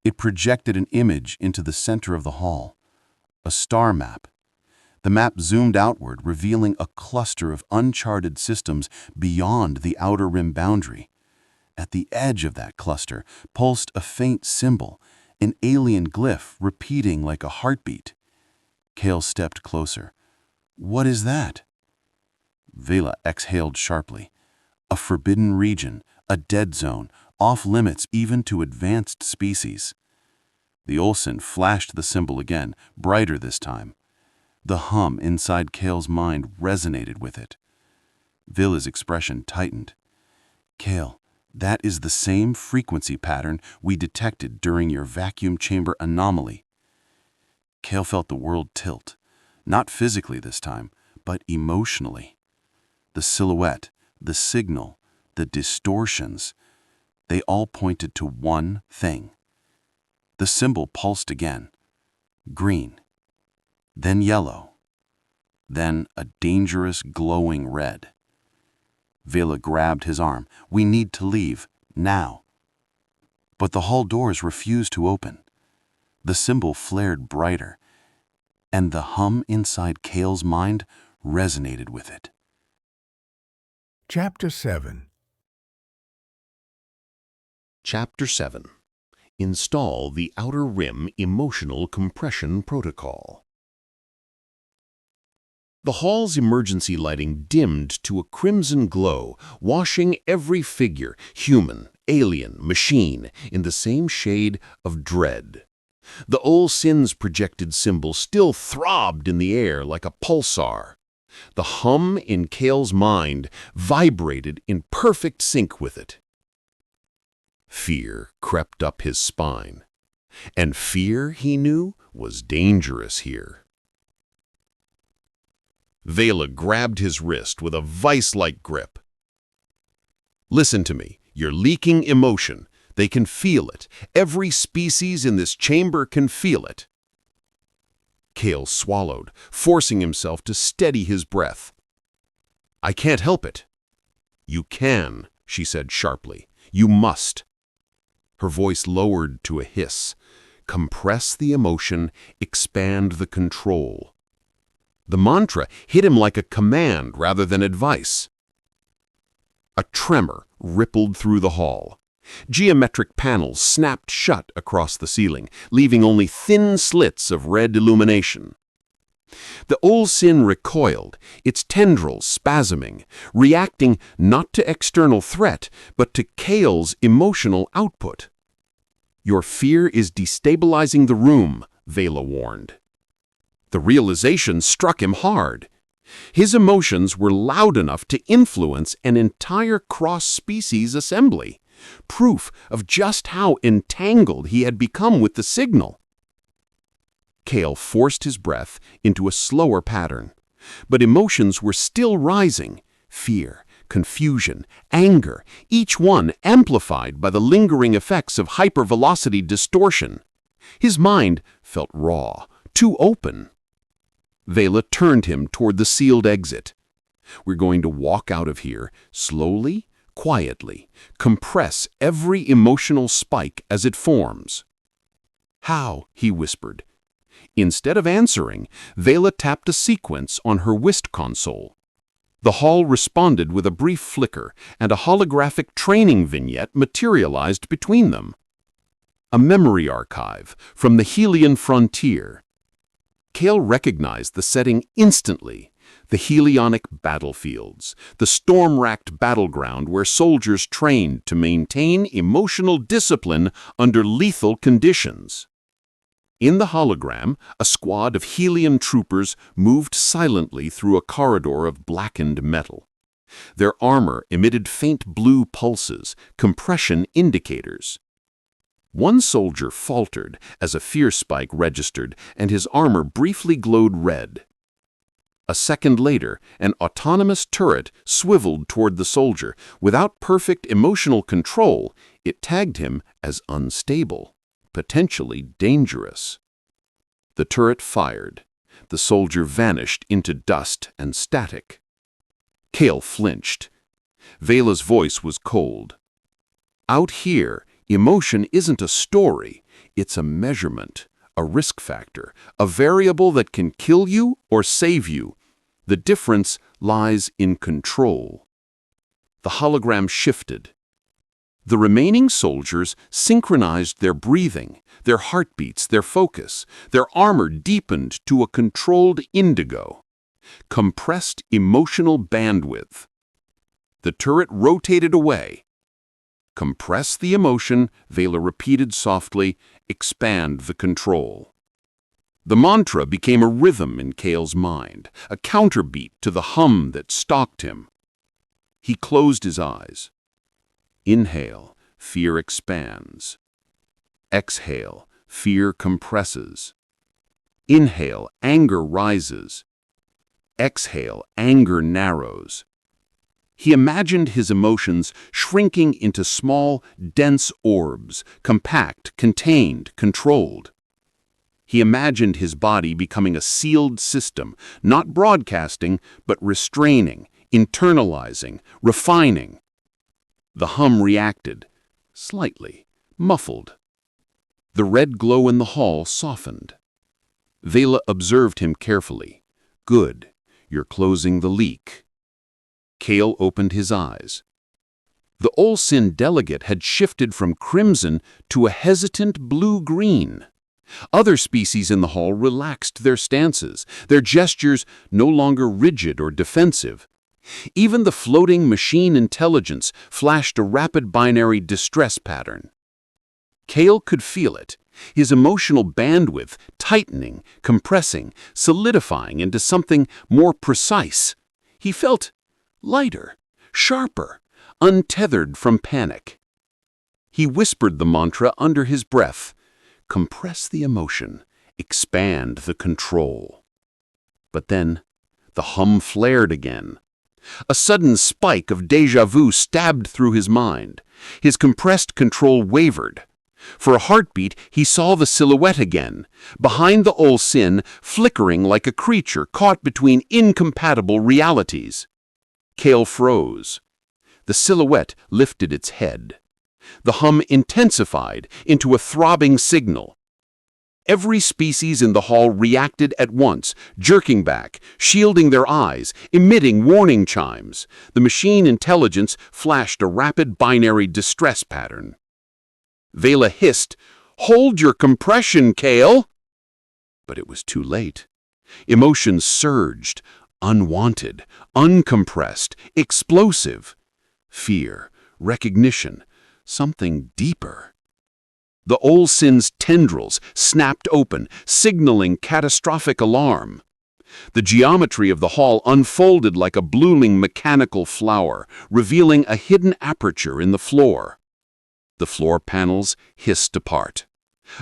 It projected an image into the center of the hall. A star map. The map zoomed outward, revealing a cluster of uncharted systems beyond the outer rim boundary. At the edge of that cluster pulsed a faint symbol, an alien glyph repeating like a heartbeat. Cale stepped closer. What is that? Vela exhaled sharply. A forbidden region, a dead zone, off limits even to advanced species. The Olsen flashed the symbol again, brighter this time. The hum inside Cale's mind resonated with it. Vela's expression tightened. Cale, that is the same frequency pattern we detected during your vacuum chamber anomaly. Cale felt the world tilt, not physically this time, but emotionally. The silhouette, the signal, the distortions, they all pointed to one thing. The symbol pulsed again. Green. Then yellow. Then a dangerous glowing red. Vela grabbed his arm. We need to leave, now. But the hall doors refused to open. The symbol flared brighter, and the hum inside Cale's mind resonated with it. Chapter 7. Chapter 7. Install the Outer Rim Emotional Compression Protocol. The hall's emergency lighting dimmed to a crimson glow, washing every figure, human, alien, machine, in the same shade of dread. The Olsen's projected symbol still throbbed in the air like a pulsar. The hum in Cale's mind vibrated in perfect sync with it. Fear crept up his spine. And fear, he knew, was dangerous here. Vela grabbed his wrist with a vice-like grip. Listen to me. You're leaking emotion. They can feel it. Every species in this chamber can feel it. Cale swallowed, forcing himself to steady his breath. I can't help it. You can, she said sharply. You must. Her voice lowered to a hiss. Compress the emotion, expand the control. The mantra hit him like a command rather than advice. A tremor rippled through the hall. Geometric panels snapped shut across the ceiling, leaving only thin slits of red illumination. The Olsen recoiled, its tendrils spasming, reacting not to external threat, but to Cale's emotional output. Your fear is destabilizing the room, Vela warned. The realization struck him hard. His emotions were loud enough to influence an entire cross-species assembly, proof of just how entangled he had become with the signal. Cale forced his breath into a slower pattern, but emotions were still rising. Fear, confusion, anger, each one amplified by the lingering effects of hypervelocity distortion. His mind felt raw, too open. Vela turned him toward the sealed exit. We're going to walk out of here slowly, quietly, compress every emotional spike as it forms. How? He whispered. Instead of answering, Vela tapped a sequence on her whist console. The hall responded with a brief flicker, and a holographic training vignette materialized between them. A memory archive from the Helian frontier. Cale recognized the setting instantly, The helionic battlefields, the storm-racked battleground where soldiers trained to maintain emotional discipline under lethal conditions. In the hologram, a squad of helium troopers moved silently through a corridor of blackened metal. Their armor emitted faint blue pulses, compression indicators. One soldier faltered as a fear spike registered and his armor briefly glowed red. A second later, an autonomous turret swiveled toward the soldier. Without perfect emotional control, it tagged him as unstable, potentially dangerous. The turret fired. The soldier vanished into dust and static. Cale flinched. Vela's voice was cold. Out here, emotion isn't a story, it's a measurement, a risk factor, a variable that can kill you or save you. The difference lies in control. The hologram shifted. The remaining soldiers synchronized their breathing, their heartbeats, their focus. Their armor deepened to a controlled indigo. Compressed emotional bandwidth. The turret rotated away. Compress the emotion, Vela repeated softly, expand the control. The mantra became a rhythm in Cale's mind, a counterbeat to the hum that stalked him. He closed his eyes. Inhale, fear expands. Exhale, fear compresses. Inhale, anger rises. Exhale, anger narrows. He imagined his emotions shrinking into small, dense orbs, compact, contained, controlled. He imagined his body becoming a sealed system, not broadcasting, but restraining, internalizing, refining. The hum reacted, slightly, muffled. The red glow in the hall softened. Vela observed him carefully. Good. You're closing the leak. Cale opened his eyes. The Olsin delegate had shifted from crimson to a hesitant blue-green. Other species in the hall relaxed their stances, their gestures no longer rigid or defensive. Even the floating machine intelligence flashed a rapid binary distress pattern. Cale could feel it, his emotional bandwidth tightening, compressing, solidifying into something more precise. He felt lighter, sharper, untethered from panic. He whispered the mantra under his breath. Compress the emotion, expand the control. But then, the hum flared again. A sudden spike of déjà vu stabbed through his mind. His compressed control wavered. For a heartbeat, he saw the silhouette again, behind the Olsin, flickering like a creature caught between incompatible realities. Cale froze. The silhouette lifted its head. The hum intensified into a throbbing signal. Every species in the hall reacted at once, jerking back, shielding their eyes, emitting warning chimes. The machine intelligence flashed a rapid binary distress pattern. Vela hissed, "Hold your compression, Cale!" But it was too late. Emotions surged, unwanted, uncompressed, explosive. Fear, recognition, something deeper. The Olsin's tendrils snapped open, signaling catastrophic alarm. The geometry of the hall unfolded like a blooming mechanical flower, revealing a hidden aperture in the floor. The floor panels hissed apart.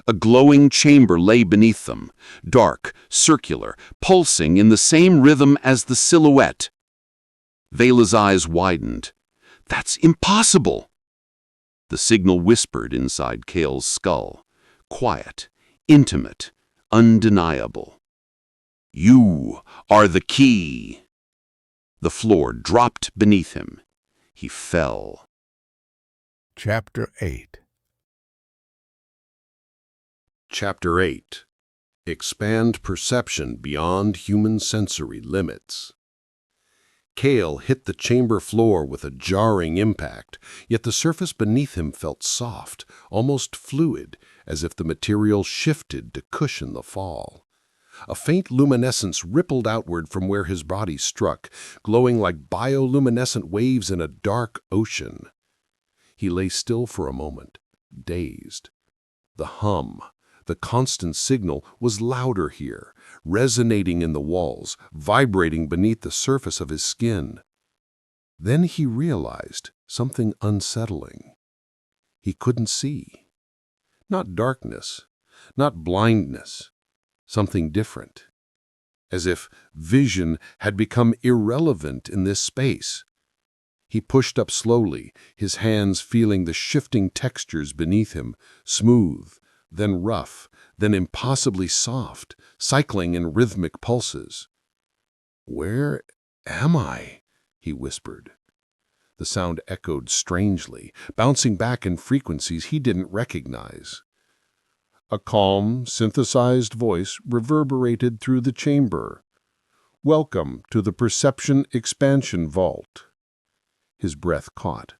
A glowing chamber lay beneath them, dark, circular, pulsing in the same rhythm as the silhouette. Vela's eyes widened. That's impossible! The signal whispered inside Cale's skull. Quiet, intimate, undeniable. You are the key! The floor dropped beneath him. He fell. Chapter 8. Chapter 8. Expand perception beyond human sensory limits. Cale hit the chamber floor with a jarring impact, yet the surface beneath him felt soft, almost fluid, as if the material shifted to cushion the fall. A faint luminescence rippled outward from where his body struck, glowing like bioluminescent waves in a dark ocean. He lay still for a moment, dazed. The hum, the constant signal, was louder here, resonating in the walls, vibrating beneath the surface of his skin. Then he realized something unsettling. He couldn't see. Not darkness, not blindness, something different. As if vision had become irrelevant in this space. He pushed up slowly, his hands feeling the shifting textures beneath him, smooth, then rough, then impossibly soft, cycling in rhythmic pulses. "Where am I?" he whispered. The sound echoed strangely, bouncing back in frequencies he didn't recognize. A calm, synthesized voice reverberated through the chamber. "Welcome to the Perception Expansion Vault." His breath caught.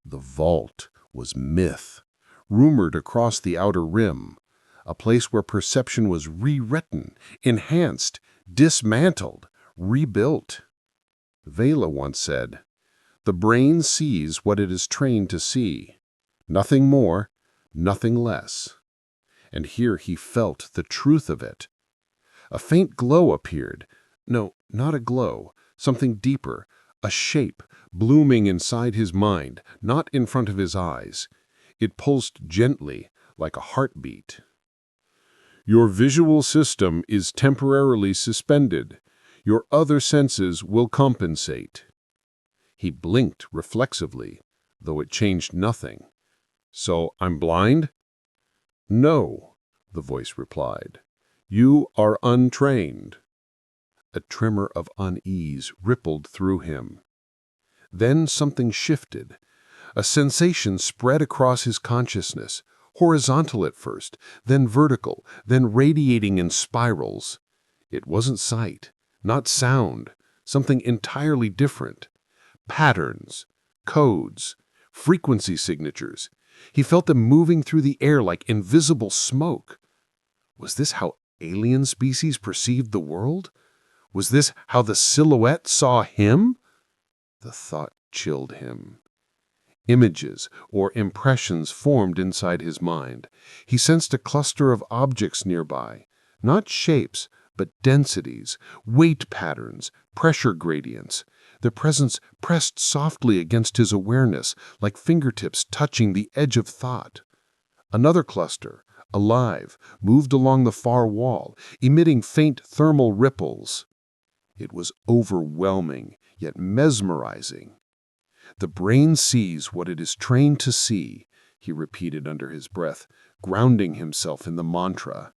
The vault was myth, rumored across the outer rim, a place where perception was rewritten, enhanced, dismantled, rebuilt. Vela once said, "The brain sees what it is trained to see. Nothing more, nothing less." And here he felt the truth of it. A faint glow appeared. No, not a glow, something deeper, a shape, blooming inside his mind, not in front of his eyes. It pulsed gently, like a heartbeat. "Your visual system is temporarily suspended. Your other senses will compensate." He blinked reflexively, though it changed nothing. "So I'm blind?" "No," the voice replied. "You are untrained." A tremor of unease rippled through him. Then something shifted. A sensation spread across his consciousness, horizontal at first, then vertical, then radiating in spirals. It wasn't sight, not sound, something entirely different. Patterns, codes, frequency signatures. He felt them moving through the air like invisible smoke. Was this how alien species perceived the world? Was this how the silhouette saw him? The thought chilled him. Images or impressions formed inside his mind. He sensed a cluster of objects nearby, not shapes, but densities, weight patterns, pressure gradients. Their presence pressed softly against his awareness, like fingertips touching the edge of thought. Another cluster, alive, moved along the far wall, emitting faint thermal ripples. It was overwhelming, yet mesmerizing. "The brain sees what it is trained to see," he repeated under his breath, grounding himself in the mantra.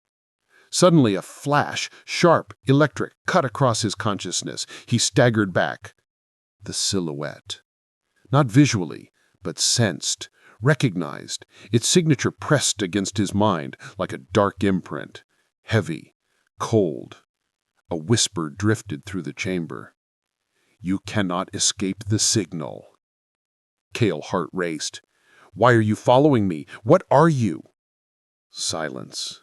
Suddenly a flash, sharp, electric, cut across his consciousness. He staggered back. The silhouette. Not visually, but sensed, recognized, its signature pressed against his mind like a dark imprint. Heavy, cold. A whisper drifted through the chamber. "You cannot escape the signal." Cale's heart raced. "Why are you following me? What are you?" Silence.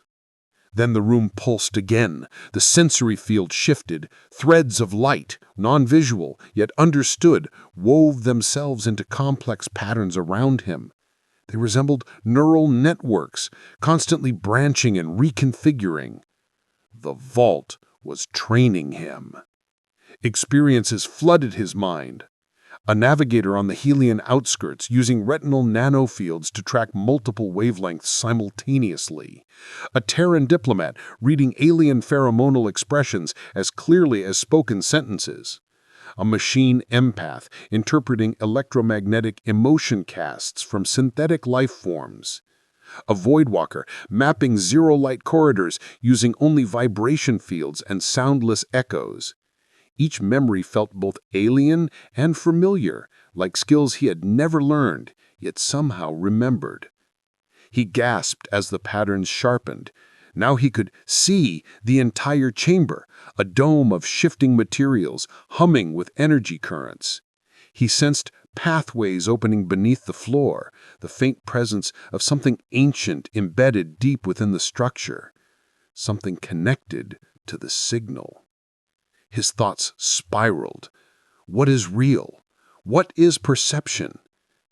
Then the room pulsed again. The sensory field shifted. Threads of light, non-visual, yet understood, wove themselves into complex patterns around him. They resembled neural networks, constantly branching and reconfiguring. The vault was training him. Experiences flooded his mind. A navigator on the Helian outskirts using retinal nanofields to track multiple wavelengths simultaneously. A Terran diplomat reading alien pheromonal expressions as clearly as spoken sentences. A machine empath interpreting electromagnetic emotion casts from synthetic life forms. A voidwalker mapping zero-light corridors using only vibration fields and soundless echoes. Each memory felt both alien and familiar, like skills he had never learned, yet somehow remembered. He gasped as the patterns sharpened. Now he could see the entire chamber, a dome of shifting materials, humming with energy currents. He sensed pathways opening beneath the floor, the faint presence of something ancient embedded deep within the structure. Something connected to the signal. His thoughts spiraled. What is real? What is perception?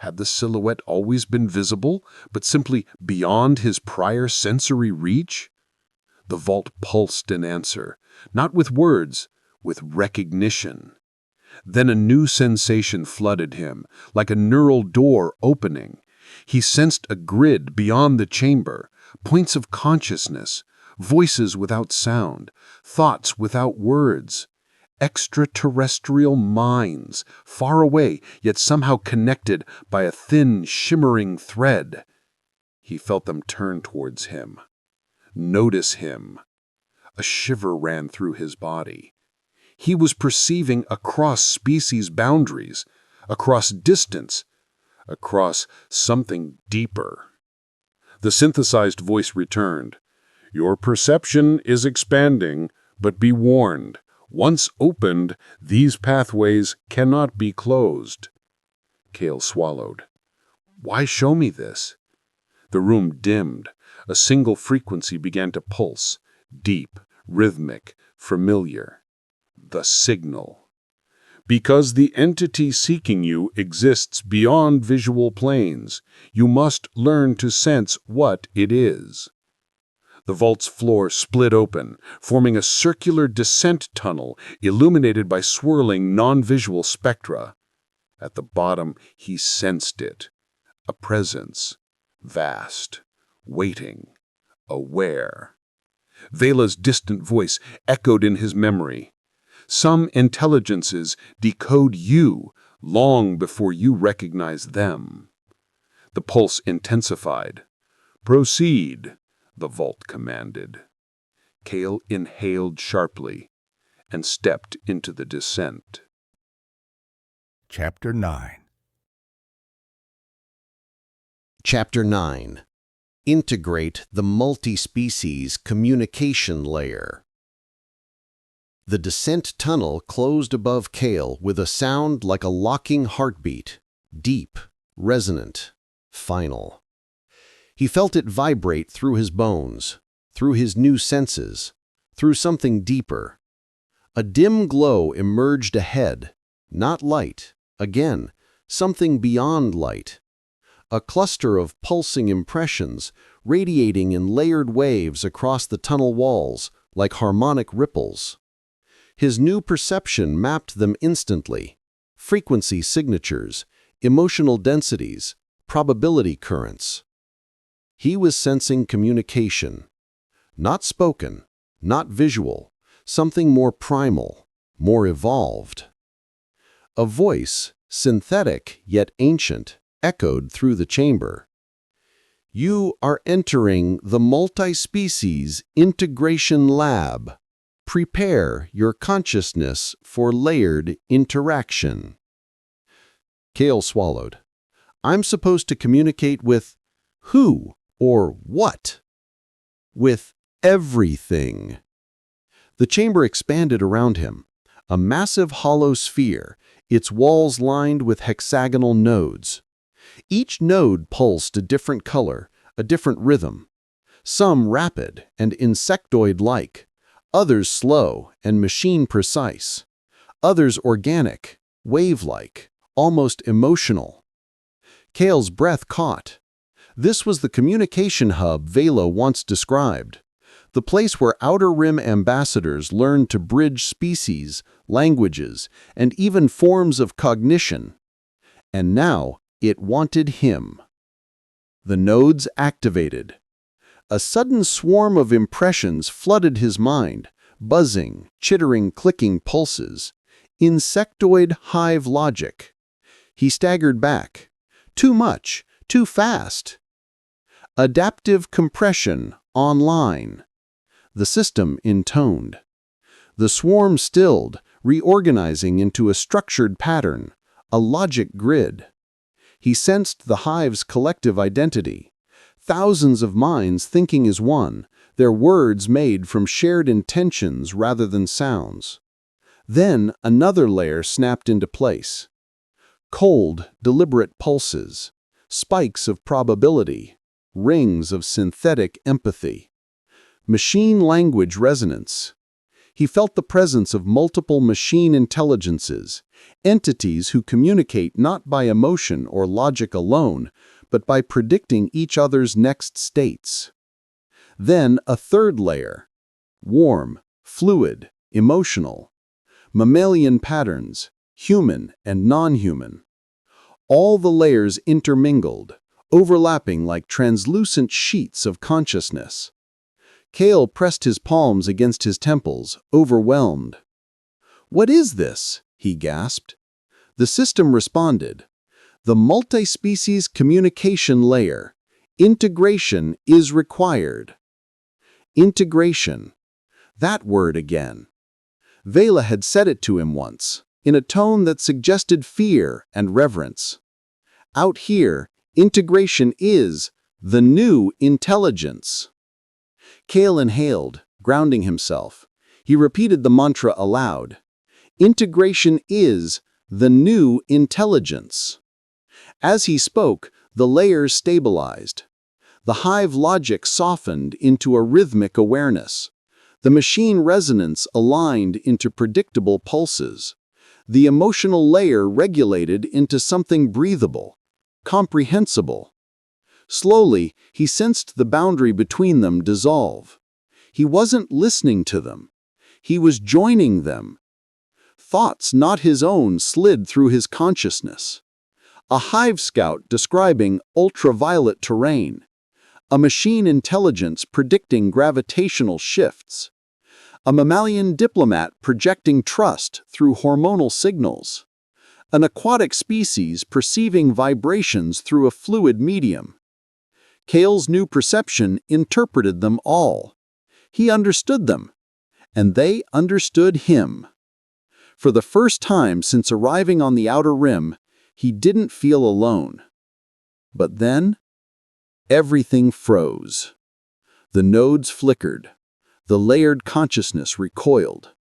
Had the silhouette always been visible, but simply beyond his prior sensory reach? The vault pulsed in answer, not with words, with recognition. Then a new sensation flooded him, like a neural door opening. He sensed a grid beyond the chamber, points of consciousness, voices without sound, thoughts without words, extraterrestrial minds, far away, yet somehow connected by a thin, shimmering thread. He felt them turn towards him. Notice him. A shiver ran through his body. He was perceiving across species boundaries, across distance, across something deeper. The synthesized voice returned. Your perception is expanding, but be warned. Once opened, these pathways cannot be closed. Cale swallowed. Why show me this? The room dimmed. A single frequency began to pulse, deep, rhythmic, familiar. The signal. Because the entity seeking you exists beyond visual planes, you must learn to sense what it is. The vault's floor split open, forming a circular descent tunnel illuminated by swirling non-visual spectra. At the bottom, he sensed it. A presence. Vast. Waiting. Aware. Vela's distant voice echoed in his memory. Some intelligences decode you long before you recognize them. The pulse intensified. Proceed, the vault commanded. Cale inhaled sharply and stepped into the descent. Chapter 9. Chapter 9. Integrate the multi-species communication layer. The descent tunnel closed above Cale with a sound like a locking heartbeat, deep, resonant, final. He felt it vibrate through his bones, through his new senses, through something deeper. A dim glow emerged ahead, not light, again, something beyond light. A cluster of pulsing impressions radiating in layered waves across the tunnel walls like harmonic ripples. His new perception mapped them instantly. Frequency signatures, emotional densities, probability currents. He was sensing communication. Not spoken, not visual, something more primal, more evolved. A voice, synthetic yet ancient, echoed through the chamber. You are entering the multi-species integration lab. Prepare your consciousness for layered interaction. Cale swallowed. I'm supposed to communicate with who or what? With everything. The chamber expanded around him, a massive hollow sphere, its walls lined with hexagonal nodes. Each node pulsed a different color, a different rhythm. Some rapid and insectoid-like, others slow and machine-precise, others organic, wave-like, almost emotional. Cale's breath caught. This was the communication hub Vela once described, the place where Outer Rim ambassadors learned to bridge species, languages, and even forms of cognition. And now it wanted him. The nodes activated. A sudden swarm of impressions flooded his mind, buzzing, chittering, clicking pulses. Insectoid hive logic. He staggered back. Too much, too fast. Adaptive compression online. The system intoned. The swarm stilled, reorganizing into a structured pattern, a logic grid. He sensed the hive's collective identity. Thousands of minds thinking as one, their words made from shared intentions rather than sounds. Then another layer snapped into place. Cold, deliberate pulses, spikes of probability, rings of synthetic empathy. Machine language resonance. He felt the presence of multiple machine intelligences, entities who communicate not by emotion or logic alone, but by predicting each other's next states. Then a third layer: warm, fluid, emotional, mammalian patterns, human and non-human. All the layers intermingled, overlapping like translucent sheets of consciousness. Cale pressed his palms against his temples, overwhelmed. "What is this?" he gasped. The system responded. "The multi-species communication layer. Integration is required." Integration. That word again. Vela had said it to him once, in a tone that suggested fear and reverence. Out here, integration is the new intelligence. Cale inhaled, grounding himself. He repeated the mantra aloud. Integration is the new intelligence. As he spoke, the layers stabilized. The hive logic softened into a rhythmic awareness. The machine resonance aligned into predictable pulses. The emotional layer regulated into something breathable, comprehensible. Slowly, he sensed the boundary between them dissolve. He wasn't listening to them. He was joining them. Thoughts not his own slid through his consciousness. A hive scout describing ultraviolet terrain. A machine intelligence predicting gravitational shifts. A mammalian diplomat projecting trust through hormonal signals. An aquatic species perceiving vibrations through a fluid medium. Cale's new perception interpreted them all. He understood them, and they understood him. For the first time since arriving on the outer rim, he didn't feel alone. But then, everything froze. The nodes flickered. The layered consciousness recoiled.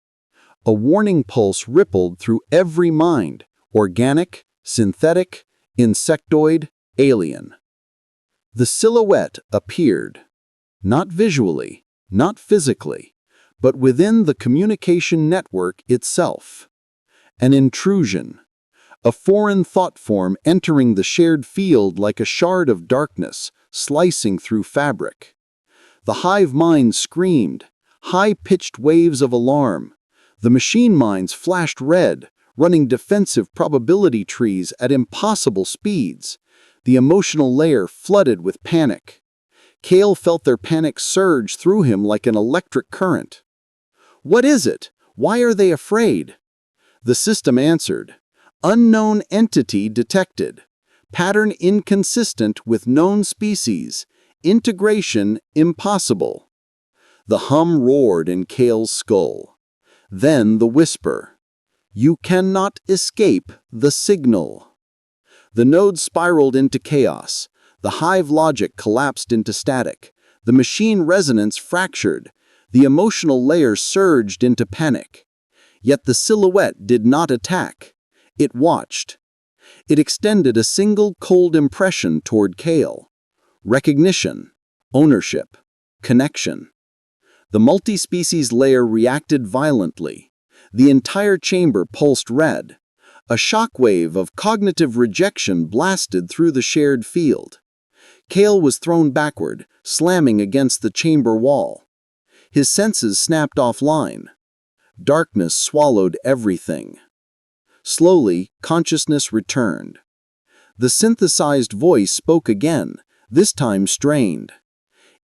A warning pulse rippled through every mind, organic, synthetic, insectoid, alien. The silhouette appeared, not visually, not physically, but within the communication network itself. An intrusion, a foreign thought form entering the shared field like a shard of darkness, slicing through fabric. The hive mind screamed, high-pitched waves of alarm. The machine minds flashed red, running defensive probability trees at impossible speeds. The emotional layer flooded with panic. Cale felt their panic surge through him like an electric current. "What is it? Why are they afraid?" The system answered. "Unknown entity detected. Pattern inconsistent with known species. Integration impossible." The hum roared in Cale's skull. Then the whisper. "You cannot escape the signal." The nodes spiraled into chaos. The hive logic collapsed into static. The machine resonance fractured. The emotional layer surged into panic. Yet the silhouette did not attack. It watched. It extended a single cold impression toward Cale. Recognition, ownership, connection. The multi-species layer reacted violently. The entire chamber pulsed red. A shockwave of cognitive rejection blasted through the shared field. Cale was thrown backward, slamming against the chamber wall. His senses snapped offline. Darkness swallowed everything. Slowly, consciousness returned. The synthesized voice spoke again, this time strained.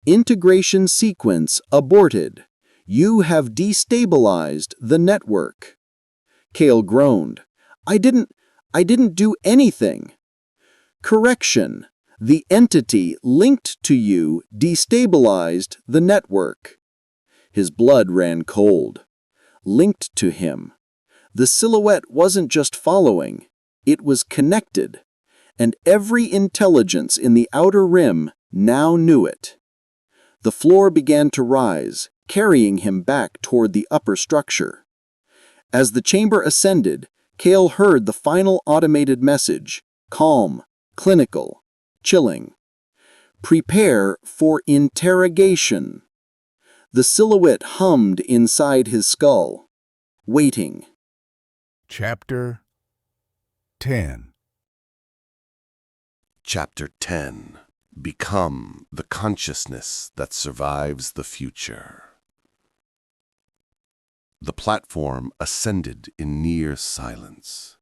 "Integration sequence aborted. You have destabilized the network." Cale groaned. I didn't do anything." "Correction. The entity linked to you destabilized the network." His blood ran cold. Linked to him. The silhouette wasn't just following, it was connected. And every intelligence in the outer rim now knew it. The floor began to rise, carrying him back toward the upper structure. As the chamber ascended, Cale heard the final automated message, calm, clinical, chilling. "Prepare for interrogation." The silhouette hummed inside his skull, waiting. Chapter 10. Chapter 10. Become the consciousness that survives the future. The platform ascended in near silence.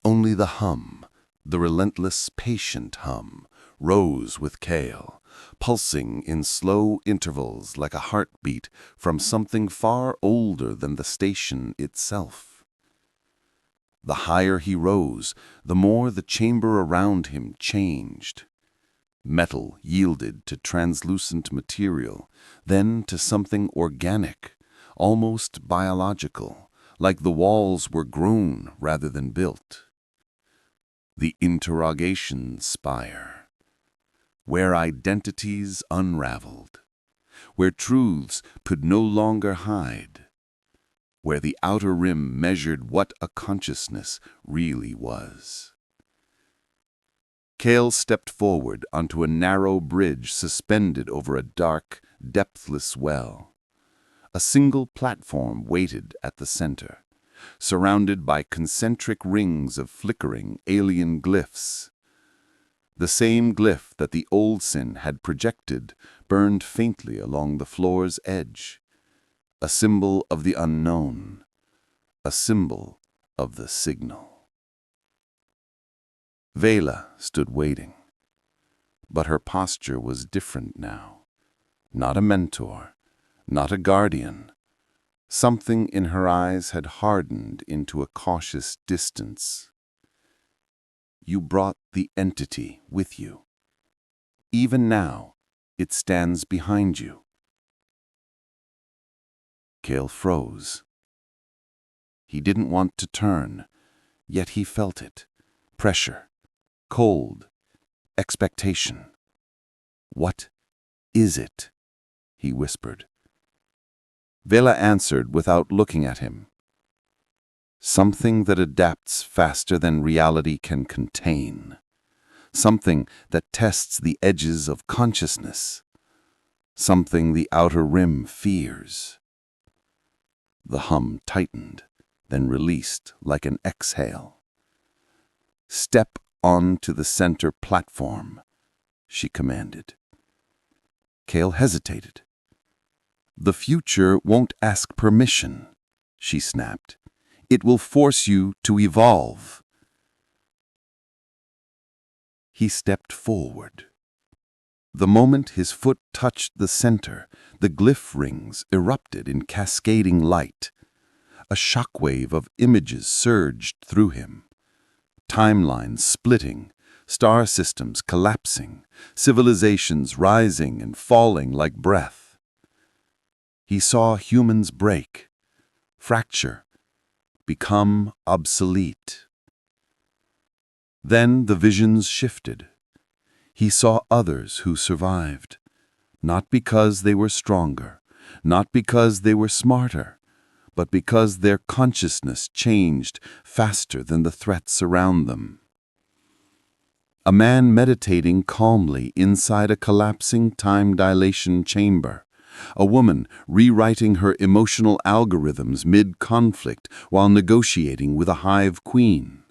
Only the hum, the relentless, patient hum, rose with Cale, pulsing in slow intervals like a heartbeat from something far older than the station itself. The higher he rose, the more the chamber around him changed. Metal yielded to translucent material, then to something organic, almost biological, like the walls were grown rather than built. The interrogation spire, where identities unraveled, where truths could no longer hide, where the outer rim measured what a consciousness really was. Cale stepped forward onto a narrow bridge suspended over a dark, depthless well. A single platform waited at the center, surrounded by concentric rings of flickering alien glyphs. The same glyph that the old sin had projected burned faintly along the floor's edge, a symbol of the unknown, a symbol of the signal. Vela stood waiting, but her posture was different now. Not a mentor, not a guardian. Something in her eyes had hardened into a cautious distance. You brought the entity with you. Even now, it stands behind you. Cale froze. He didn't want to turn, yet he felt it. Pressure. Cold. Expectation. What is it? He whispered. Vela answered without looking at him. Something that adapts faster than reality can contain. Something that tests the edges of consciousness. Something the outer rim fears. The hum tightened, then released like an exhale. Step onto the center platform, she commanded. Cale hesitated. The future won't ask permission, she snapped. It will force you to evolve. He stepped forward. The moment his foot touched the center, the glyph rings erupted in cascading light. A shockwave of images surged through him. Timelines splitting, star systems collapsing, civilizations rising and falling like breath. He saw humans break, fracture, become obsolete. Then the visions shifted. He saw others who survived, not because they were stronger, not because they were smarter, but because their consciousness changed faster than the threats around them. A man meditating calmly inside a collapsing time dilation chamber. A woman rewriting her emotional algorithms mid-conflict while negotiating with a hive queen.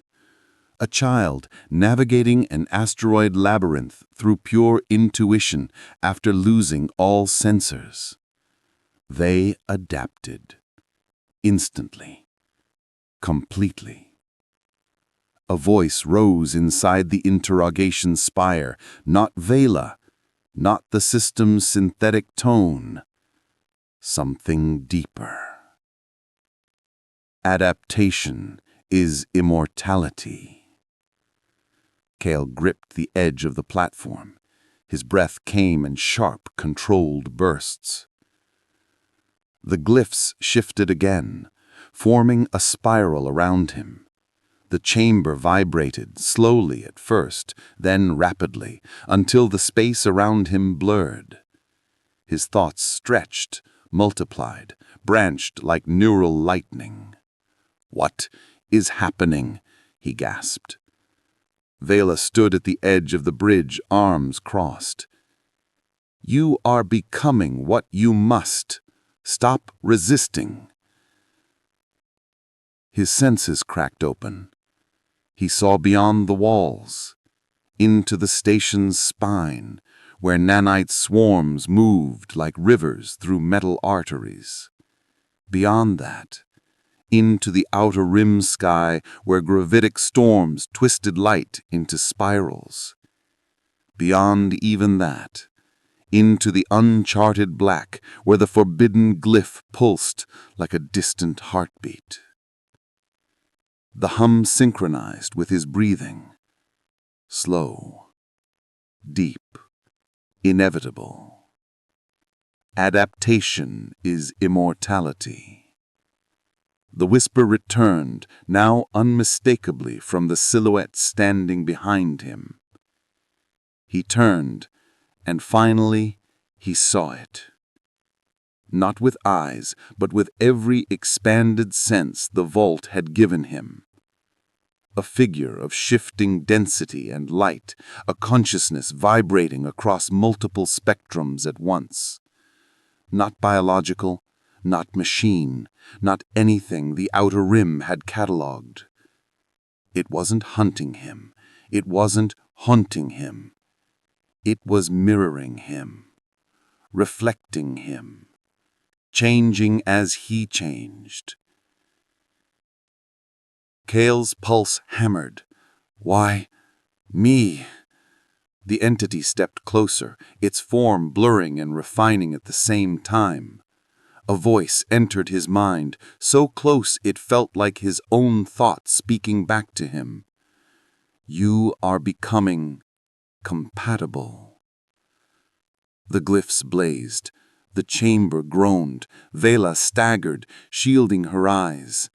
A child navigating an asteroid labyrinth through pure intuition after losing all sensors. They adapted. Instantly. Completely. A voice rose inside the interrogation spire, not Vela, not the system's synthetic tone. Something deeper. Adaptation is immortality. Cale gripped the edge of the platform. His breath came in sharp, controlled bursts. The glyphs shifted again, forming a spiral around him. The chamber vibrated, slowly at first, then rapidly, until the space around him blurred. His thoughts stretched, multiplied, branched like neural lightning. "What is happening?" he gasped. Vela stood at the edge of the bridge, arms crossed. You are becoming what you must. Stop resisting. His senses cracked open. He saw beyond the walls, into the station's spine, where nanite swarms moved like rivers through metal arteries. Beyond that, into the outer rim sky where gravitic storms twisted light into spirals. Beyond even that, into the uncharted black where the forbidden glyph pulsed like a distant heartbeat. The hum synchronized with his breathing. Slow, deep, inevitable. Adaptation is immortality. The whisper returned, now unmistakably from the silhouette standing behind him. He turned, and finally he saw it. Not with eyes, but with every expanded sense the vault had given him. A figure of shifting density and light, a consciousness vibrating across multiple spectrums at once. Not biological, not machine, not anything the outer rim had catalogued. It wasn't hunting him. It wasn't haunting him. It was mirroring him, reflecting him, changing as he changed. Cale's pulse hammered. Why, me? The entity stepped closer, its form blurring and refining at the same time. A voice entered his mind, so close it felt like his own thoughts speaking back to him. You are becoming compatible. The glyphs blazed. The chamber groaned. Vela staggered, shielding her eyes.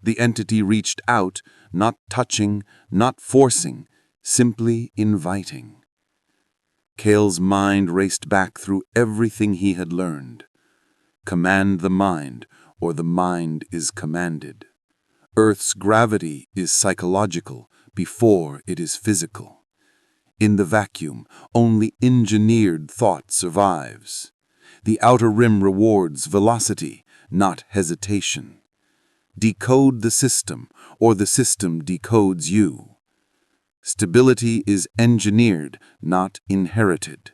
The entity reached out, not touching, not forcing, simply inviting. Cale's mind raced back through everything he had learned. Command the mind, or the mind is commanded. Earth's gravity is psychological before it is physical. In the vacuum, only engineered thought survives. The outer rim rewards velocity, not hesitation. Decode the system, or the system decodes you. Stability is engineered, not inherited.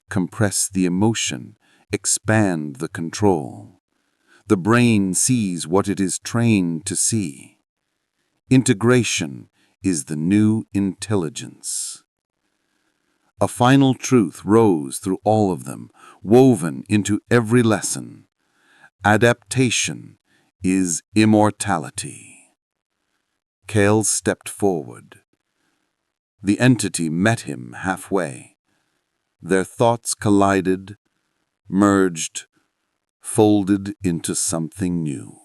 Compress the emotion, expand the control. The brain sees what it is trained to see. Integration is the new intelligence. A final truth rose through all of them, woven into every lesson. Adaptation is immortality. Cale stepped forward. The entity met him halfway. Their thoughts collided, merged, folded into something new.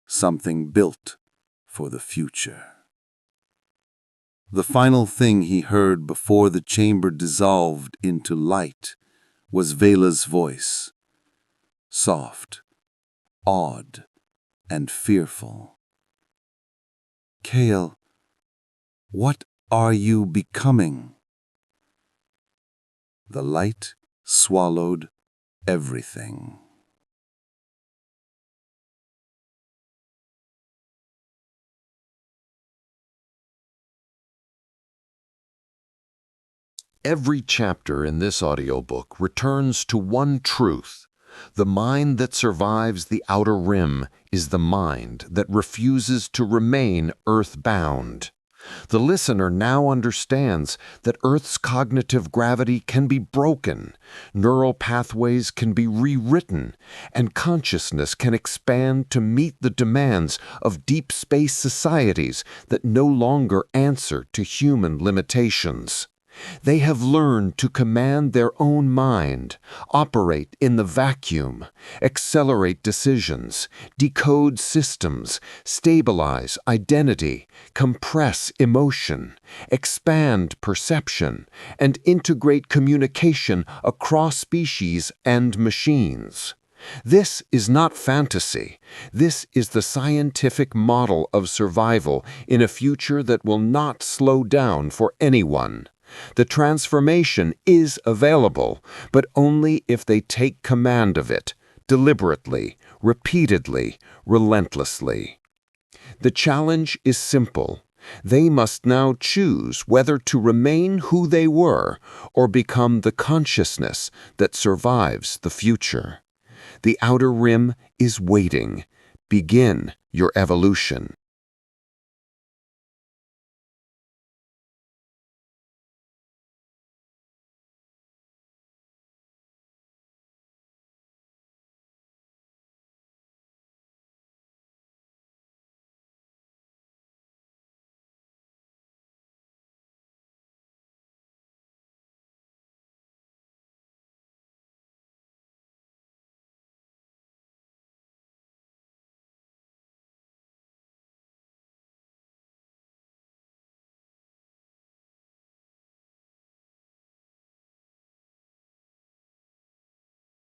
Something built for the future. The final thing he heard before the chamber dissolved into light was Vela's voice. Soft, awed, and fearful. Cale, what are you becoming? The light swallowed everything. Every chapter in this audiobook returns to one truth. The mind that survives the outer rim is the mind that refuses to remain earth-bound. The listener now understands that Earth's cognitive gravity can be broken, neural pathways can be rewritten, and consciousness can expand to meet the demands of deep space societies that no longer answer to human limitations. They have learned to command their own mind, operate in the vacuum, accelerate decisions, decode systems, stabilize identity, compress emotion, expand perception, and integrate communication across species and machines. This is not fantasy. This is the scientific model of survival in a future that will not slow down for anyone. The transformation is available, but only if they take command of it, deliberately, repeatedly, relentlessly. The challenge is simple. They must now choose whether to remain who they were or become the consciousness that survives the future. The outer rim is waiting. Begin your evolution.